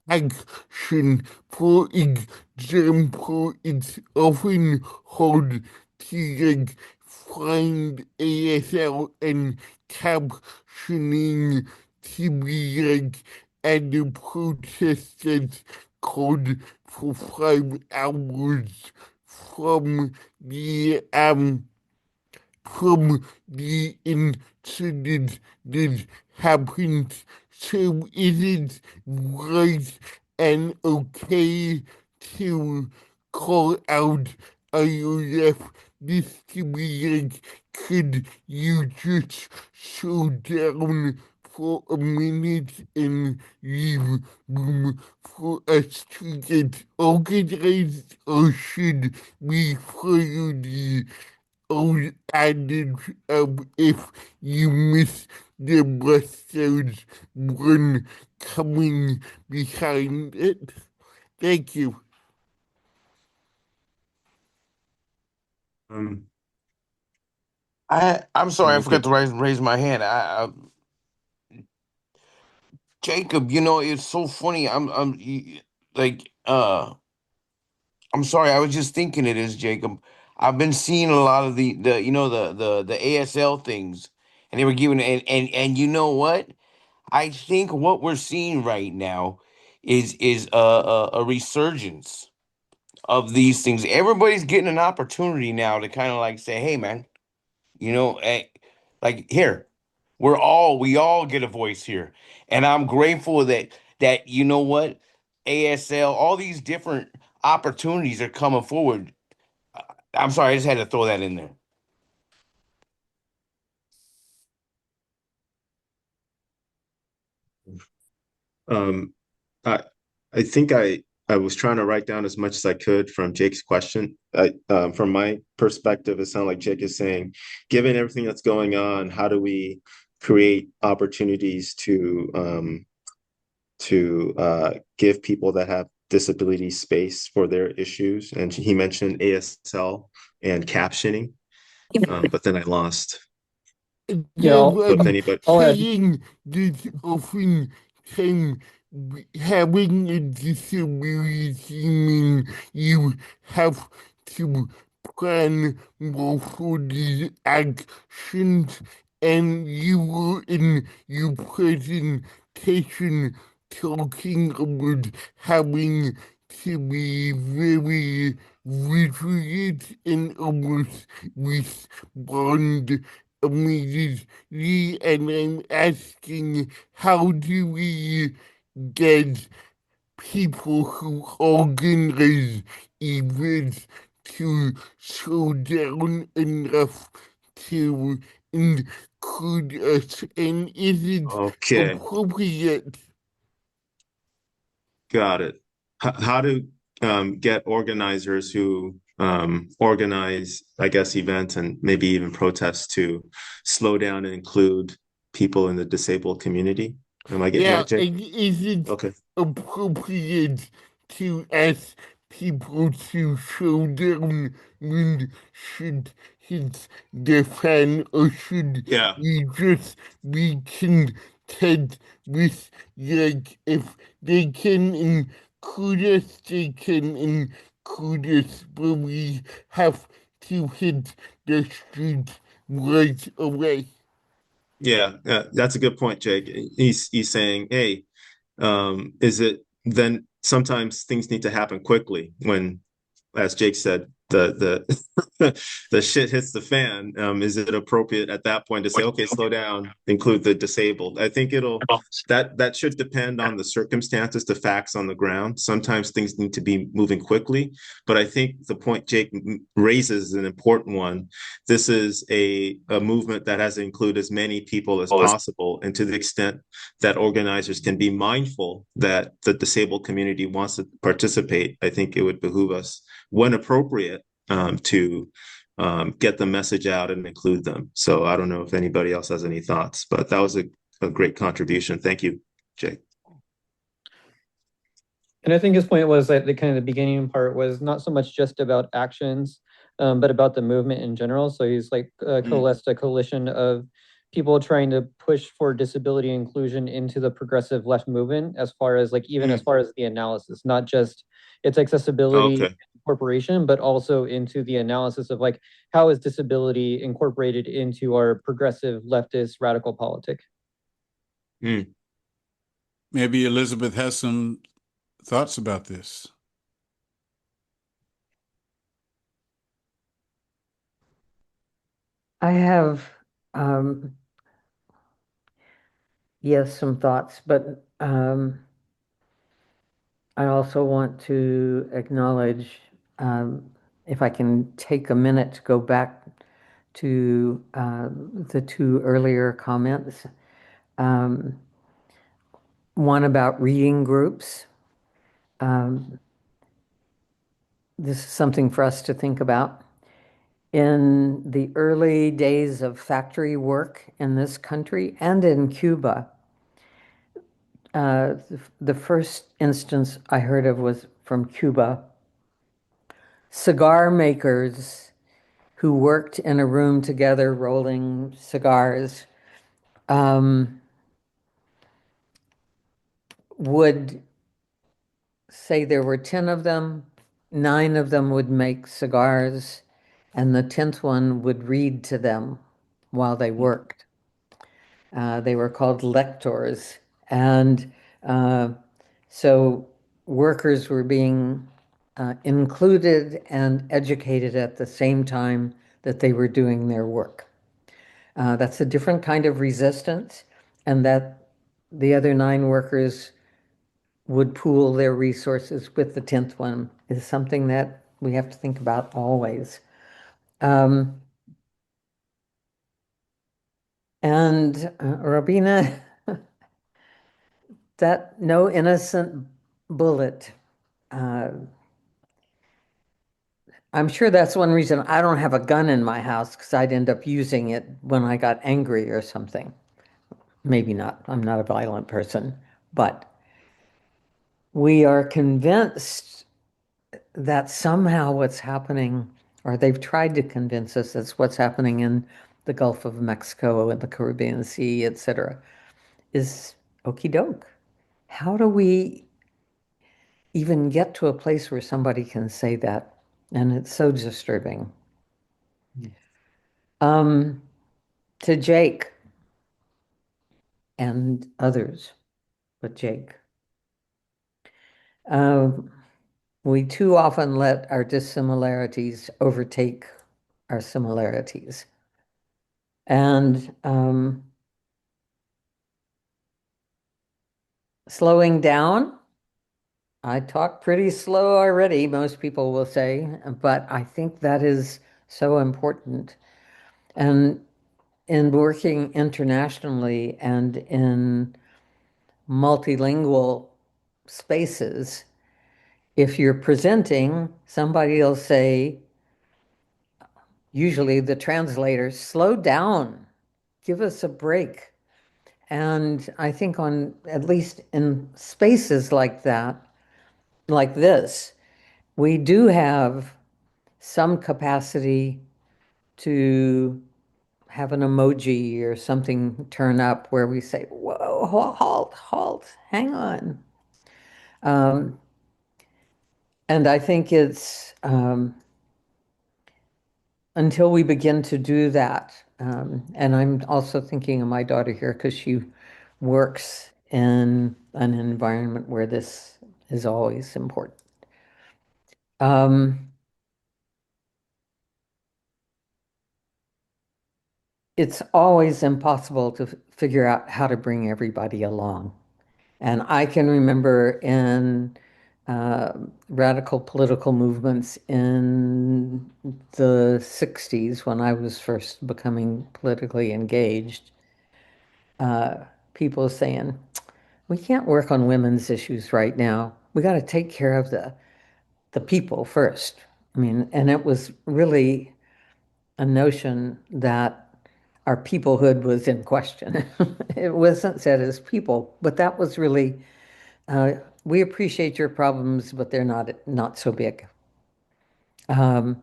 action. For example, it's often hard to find ASL and captioning to be at the protest that's called for 5 hours from the incident that happened. So is it right and okay to call out IOF this to be could you just slow down for a minute and leave room for us to get organized, or should we follow the old adage of if you miss the bus, there's one coming behind it? Thank you. Um, I'm sorry, I you forgot could, to raise my hand. Jacob, it's so funny. Like, I'm sorry, I was just thinking it is Jacob. I've been seeing a lot of the ASL things, and they were giving and you know what? I think what we're seeing right now is a resurgence of these things. Everybody's getting an opportunity now to kind of like say, "Hey, man, like here." We all get a voice here. And I'm grateful that you know what, ASL, all these different opportunities are coming forward. I'm sorry, I just had to throw that in there. Um, I I think I was trying to write down as much as I could from Jake's question. From my perspective, it sounded like Jake is saying, given everything that's going on, how do we create opportunities to give people that have disability space for their issues? And he mentioned ASL and captioning, but then I lost. Yeah, So if anybody, I'll add. saying that often time having a disability mean you have to plan more for these actions, and you were in your presentation talking about having to be very vigilant and almost respond immediately, and I'm asking, how do we get people who organize events to slow down enough to include us, and is it okay. appropriate? Got it. How to get organizers who organize, I guess, events and maybe even protests to slow down and include people in the disabled community? Am I getting Yeah, that, Jake? and is it Okay. appropriate to ask people to slow down when should hit the fan, or should Yeah. we just be content with, like, if they can include us, they can include us, but we have to hit the street right away? Yeah. That's a good point, Jake. He's saying, hey, is it then sometimes things need to happen quickly when, as Jake said, the the shit hits the fan. Is it appropriate at that point to say, okay, slow down, include the disabled? I think that should depend on the circumstances, the facts on the ground. Sometimes things need to be moving quickly, but I think the point Jake raises is an important one. This is a movement that has to include as many people as possible, and to the extent that organizers can be mindful that the disabled community wants to participate, I think it would behoove us, when appropriate, to get the message out and include them. So I don't know if anybody else has any thoughts, but that was a great contribution. Thank you, Jake. And I think his point was that the kind of the beginning part was not so much just about actions, but about the movement in general. So he's like coalesced a coalition of people trying to push for disability inclusion into the progressive left movement, as far as like even as far as the analysis, not just its accessibility Okay. incorporation, but also into the analysis of like how is disability incorporated into our progressive leftist radical politic. Maybe Elizabeth has some thoughts about this. I have, yes, some thoughts, but I also want to acknowledge, if I can take a minute to go back to the two earlier comments. One about reading groups. This is something for us to think about. In the early days of factory work in this country and in Cuba, the first instance I heard of was from Cuba. Cigar makers who worked in a room together rolling cigars would say there were 10 of them, 9 of them would make cigars, and the 10th one would read to them while they worked. They were called lectors. And so workers were being included and educated at the same time that they were doing their work. That's a different kind of resistance, and that the other 9 workers would pool their resources with the 10th one is something that we have to think about always. And Robina, that no innocent bullet. I'm sure that's one reason I don't have a gun in my house, because I'd end up using it when I got angry or something. Maybe not. I'm not a violent person, but we are convinced that somehow what's happening, or they've tried to convince us that's what's happening in the Gulf of Mexico and the Caribbean Sea, etc., is okey doke. How do we even get to a place where somebody can say that? And it's so disturbing. To Jake and others, but Jake, we too often let our dissimilarities overtake our similarities. And slowing down, I talk pretty slow already, most people will say, but I think that is so important. And in working internationally and in multilingual spaces, if you're presenting, somebody will say, usually the translator, slow down, give us a break. And I think on, at least in spaces like that, like this, we do have some capacity to have an emoji or something turn up where we say, whoa, halt, hang on. And I think it's until we begin to do that, and I'm also thinking of my daughter here because she works in an environment where this is always important. It's always impossible to figure out how to bring everybody along. And I can remember in radical political movements in the 60s, when I was first becoming politically engaged, people saying, we can't work on women's issues right now. We got to take care of the people first. I mean, and it was really a notion that our peoplehood was in question. It wasn't said as people, but that was really, we appreciate your problems, but they're not so big. And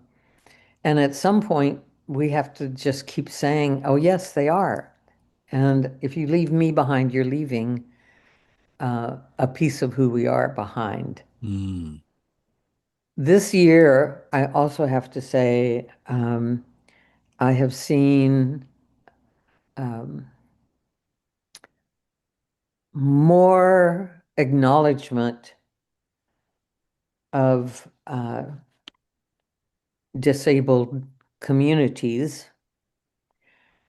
at some point, we have to just keep saying, oh, yes, they are. And if you leave me behind, you're leaving a piece of who we are behind. Mm. This year, I also have to say, I have seen more acknowledgement of disabled communities.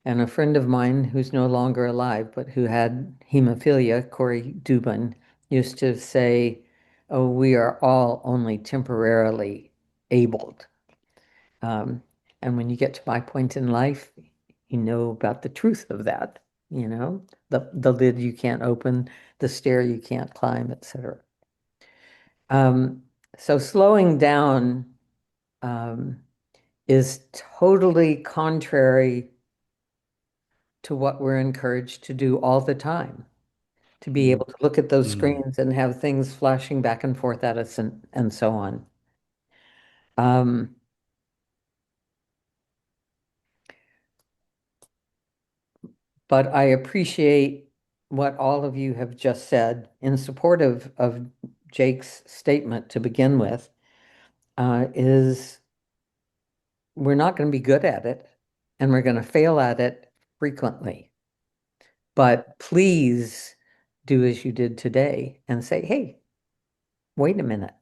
And a friend of mine who's no longer alive, but who had hemophilia, Corey Dubin, used to say, oh, we are all only temporarily abled. And when you get to my point in life, you know about the truth of that, you know, the lid you can't open, the stair you can't climb, etc. So slowing down is totally contrary to what we're encouraged to do all the time, to be able to look at those screens and have things flashing back and forth at us and so on. But I appreciate what all of you have just said in support of Jake's statement to begin with, is we're not going to be good at it, and we're going to fail at it frequently. But please do as you did today and say, hey, wait a minute.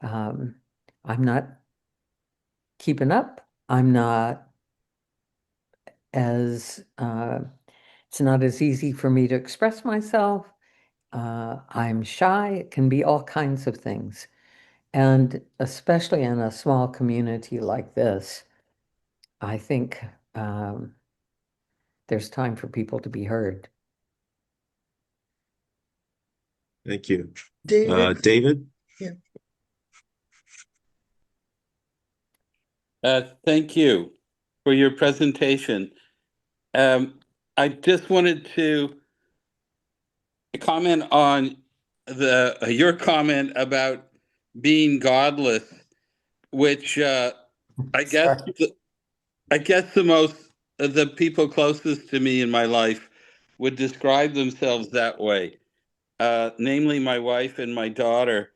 I'm not keeping up. I'm not as it's not as easy for me to express myself. I'm shy. It can be all kinds of things. And especially in a small community like this, I think there's time for people to be heard. Thank you. David? David? Thank you for your presentation. I just wanted to comment on your comment about being godless, which I guess the people closest to me in my life would describe themselves that way, namely my wife and my daughter.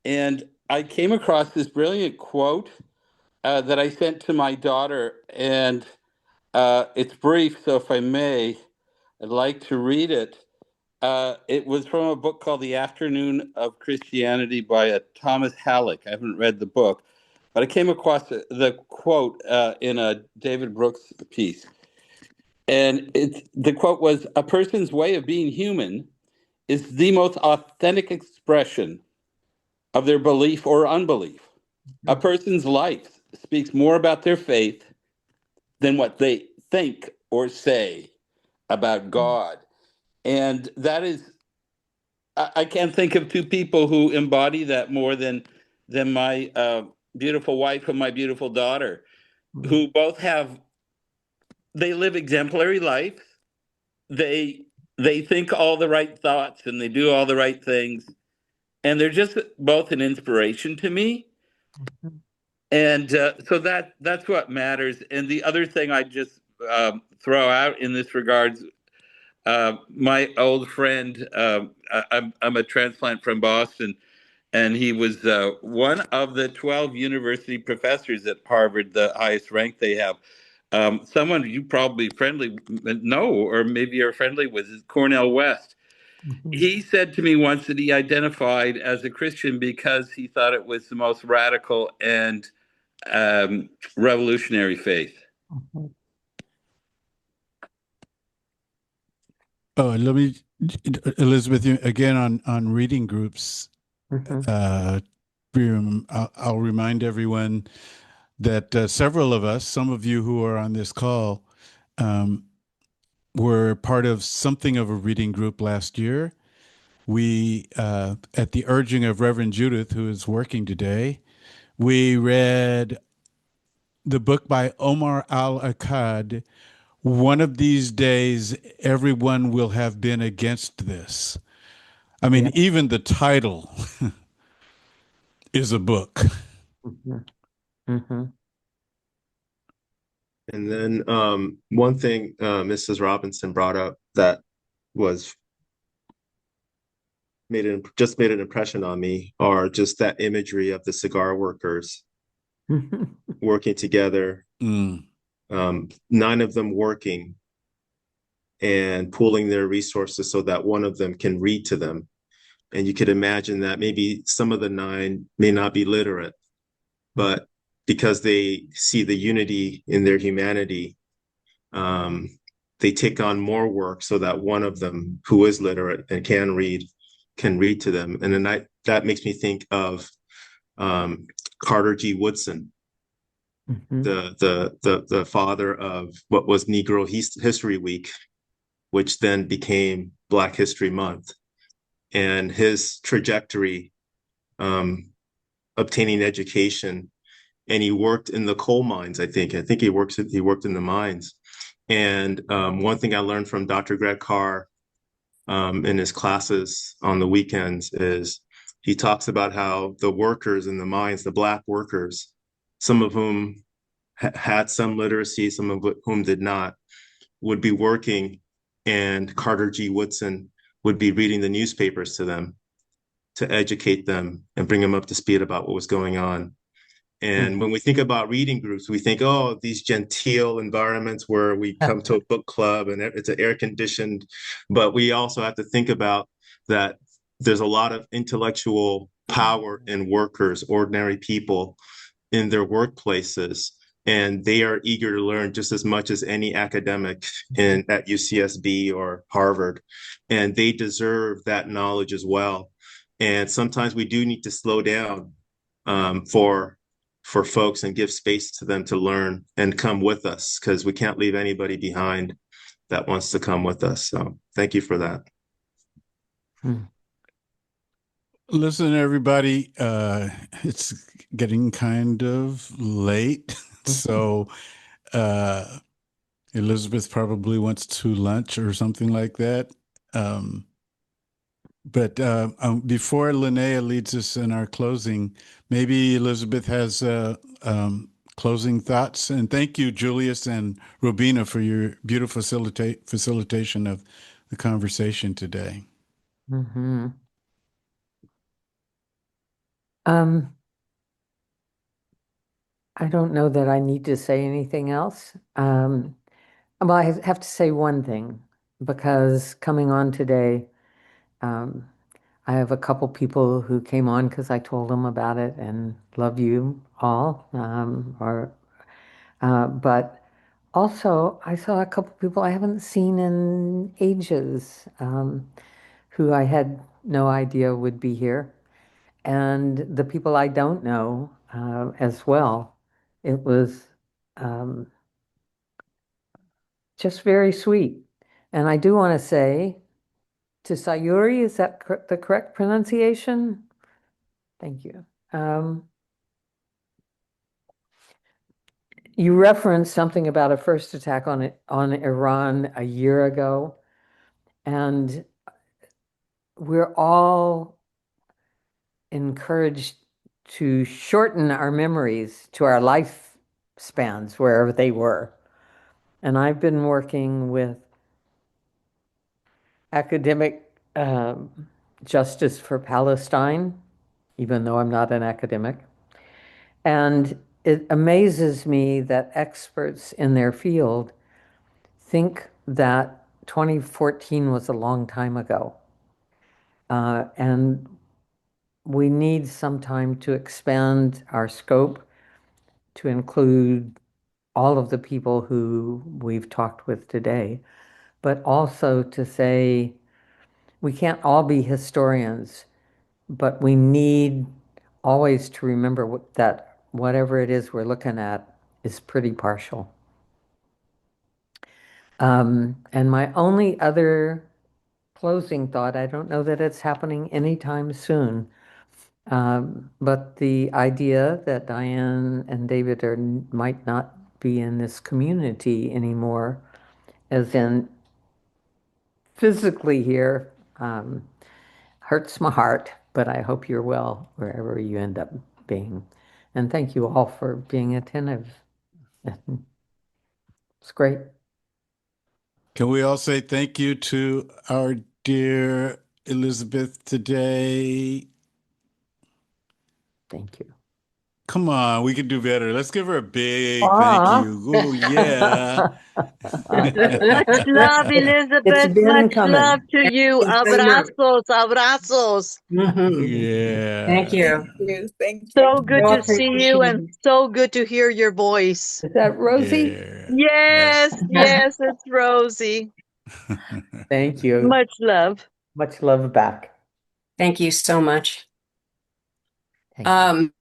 And I came across this brilliant quote that I sent to my daughter, and it's brief, so if I may, I'd like to read it. It was from a book called The Afternoon of Christianity by Thomas Halleck. I haven't read the book, but I came across the quote in a David Brooks piece. And the quote was, "A person's way of being human is the most authentic expression of their belief or unbelief. A person's life speaks more about their faith than what they think or say about God." And that is, I can't think of two people who embody that more than my beautiful wife and my beautiful daughter, who both they live exemplary lives. They think all the right thoughts and they do all the right things, and they're just both an inspiration to me. And so that's what matters. And the other thing I just throw out in this regards, my old friend, I'm a transplant from Boston, and he was one of the 12 university professors at Harvard, the highest rank they have. Someone you probably know, or maybe you're friendly with, is Cornel West. He said to me once that he identified as a Christian because he thought it was the most radical and revolutionary faith. Oh, let me, Elizabeth, again on reading groups. I'll remind everyone that several of us, some of you who are on this call, were part of something of a reading group last year. We, at the urging of Reverend Judith, who is working today, we read the book by Omar al-Akkad, "One of These Days, Everyone Will Have Been Against This." I mean, even the title is a book. And then one thing Mrs. Robinson brought up that was made an impression on me, are just that imagery of the cigar workers working together, 9 of them working and pooling their resources so that one of them can read to them. And you could imagine that maybe some of the 9 may not be literate, but because they see the unity in their humanity, they take on more work so that one of them who is literate and can read to them. And then that makes me think of Carter G. Woodson, the father of what was Negro History Week, which then became Black History Month, and his trajectory, obtaining education. And he worked in the coal mines. I think he worked in the mines. And one thing I learned from Dr. Greg Carr in his classes on the weekends is he talks about how the workers in the mines, the Black workers, some of whom had some literacy, some of whom did not, would be working, and Carter G. Woodson would be reading the newspapers to them to educate them and bring them up to speed about what was going on. And when we think about reading groups, we think, oh, these genteel environments where we come to a book club and it's an air-conditioned, but we also have to think about that there's a lot of intellectual power in workers, ordinary people in their workplaces and they are eager to learn just as much as any academic at UCSB or Harvard, and they deserve that knowledge as well. And sometimes we do need to slow down for folks and give space to them to learn and come with us, because we can't leave anybody behind that wants to come with us. So thank you for that. Listen, everybody, it's getting kind of late. So Elizabeth probably wants to lunch or something like that. But before Linnea leads us in our closing, maybe Elizabeth has closing thoughts. And thank you, Julius and Robina, for your beautiful facilitation of the conversation today. Mm-hmm. I don't know that I need to say anything else. Well, I have to say one thing, because coming on today, I have a couple people who came on because I told them about it and love you all. But also, I saw a couple people I haven't seen in ages, who I had no idea would be here. And the people I don't know as well. It was just very sweet. And I do want to say to Sayuri, is that the correct pronunciation? Thank you. You referenced something about a first attack on Iran a year ago, and we're all encouraged to shorten our memories to our lifespans wherever they were. And I've been working with academic justice for Palestine, even though I'm not an academic. And it amazes me that experts in their field think that 2014 was a long time ago. And we need some time to expand our scope to include all of the people who we've talked with today, but also to say we can't all be historians, but we need always to remember that whatever it is we're looking at is pretty partial. And my only other closing thought, I don't know that it's happening anytime soon, but the idea that Diane and David might not be in this community anymore, as in physically here, hurts my heart, but I hope you're well wherever you end up being. And thank you all for being attentive. It's great. Can we all say thank you to our dear Elizabeth today? Thank you. Come on, we can do better. Let's give her a big Aw. thank you. Oh, yeah. Much love, Elizabeth. It's been Much coming. love to you. Thank you very much. Abrazos, abrazos. Yeah. Thank you. Thank you. So good So to see you and appreciated. so good to hear your voice. Is that Rosie? Yeah. Yes, yes, it's Rosie. Thank you. Much love. Much love back. Thank you so much. Thank you.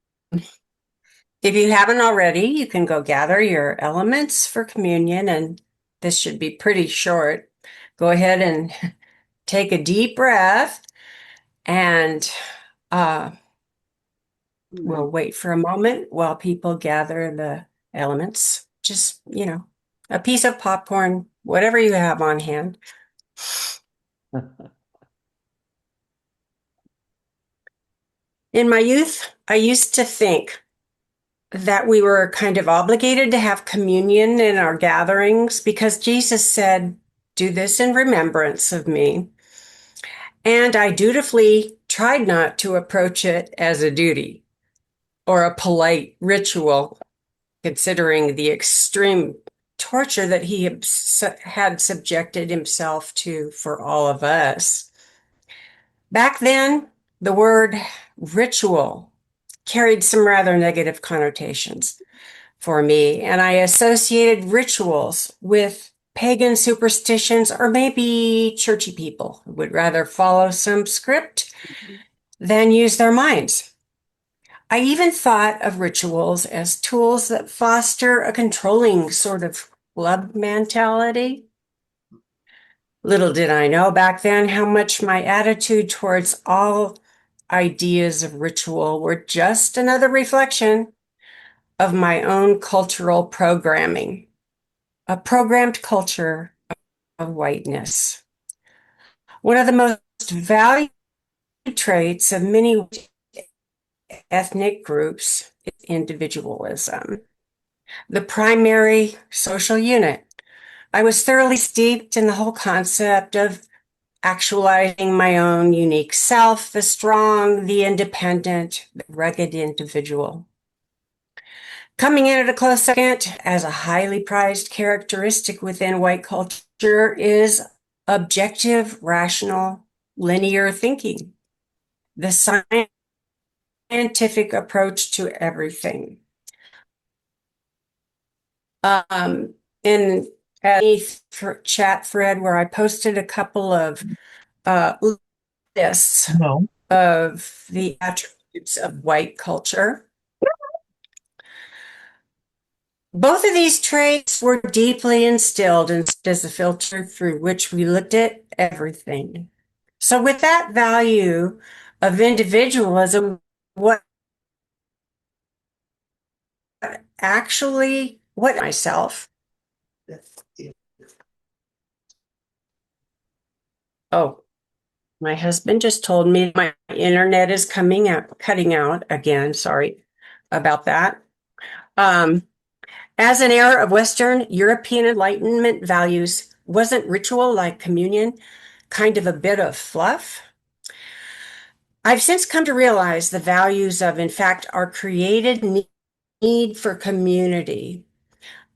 If you haven't already, you can go gather your elements for communion, and this should be pretty short. Go ahead and take a deep breath, and we'll wait for a moment while people gather the elements. Just, a piece of popcorn, whatever you have on hand. In my youth, I used to think that we were kind of obligated to have communion in our gatherings because Jesus said, "Do this in remembrance of me." And I dutifully tried not to approach it as a duty or a polite ritual, considering the extreme torture that he had subjected himself to for all of us. Back then, the word ritual carried some rather negative connotations. for me, and I associated rituals with pagan superstitions or maybe churchy people who would rather follow some script than use their minds. I even thought of rituals as tools that foster a controlling sort of club mentality. Little did I know back then how much my attitude towards all ideas of ritual were just another reflection of my own cultural programming, a programmed culture of whiteness. One of the most valued traits of many ethnic groups is individualism, the primary social unit. I was thoroughly steeped in the whole concept of actualizing my own unique self, the strong, the independent, the rugged individual. Coming in at a close second as a highly prized characteristic within white culture is objective, rational, linear thinking, the scientific approach to everything. In a chat thread where I posted a couple of lists of the attributes of white culture. Both of these traits were deeply instilled as a filter through which we looked at everything. So with that value of individualism, what myself? Oh, my husband just told me my internet is cutting out again. Sorry about that. As an heir of Western European Enlightenment values, wasn't ritual like communion kind of a bit of fluff? I've since come to realize the values of, in fact, our created need for community.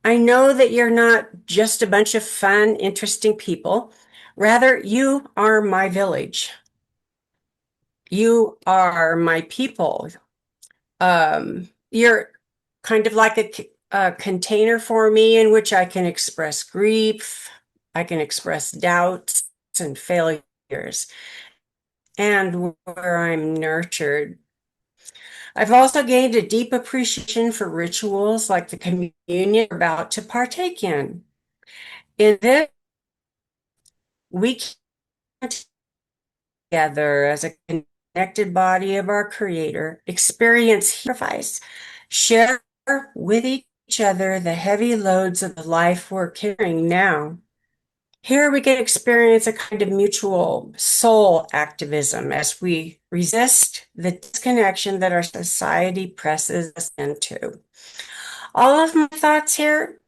I know that you're not just a bunch of fun, interesting people. Rather, you are my village. You are my people. You're kind of like a container for me in which I can express grief, I can express doubts and failures, and where I'm nurtured. I've also gained a deep appreciation for rituals like the communion we're about to partake in. In this, we can together as a connected body of our Creator, experience sacrifice, share with each other the heavy loads of the life we're carrying now. Here we can experience a kind of mutual soul activism as we resist the disconnection that our society presses us into. All of my thoughts here,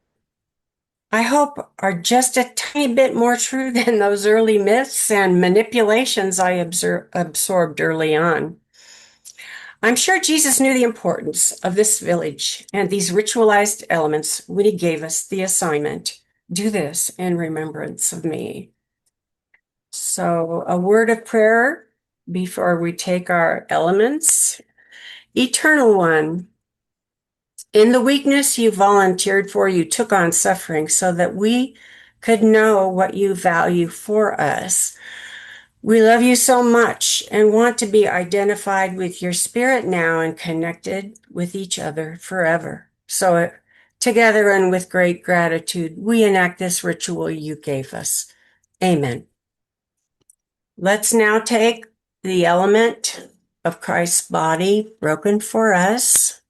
I hope, are just a tiny bit more true than those early myths and manipulations I absorbed early on. I'm sure Jesus knew the importance of this village and these ritualized elements when he gave us the assignment, do this in remembrance of me. So a word of prayer before we take our elements. Eternal One, in the weakness you volunteered for, you took on suffering so that we could know what you value for us. We love you so much and want to be identified with your spirit now and connected with each other forever. So together and with great gratitude, we enact this ritual you gave us. Amen. Let's now take the element of Christ's body broken for us.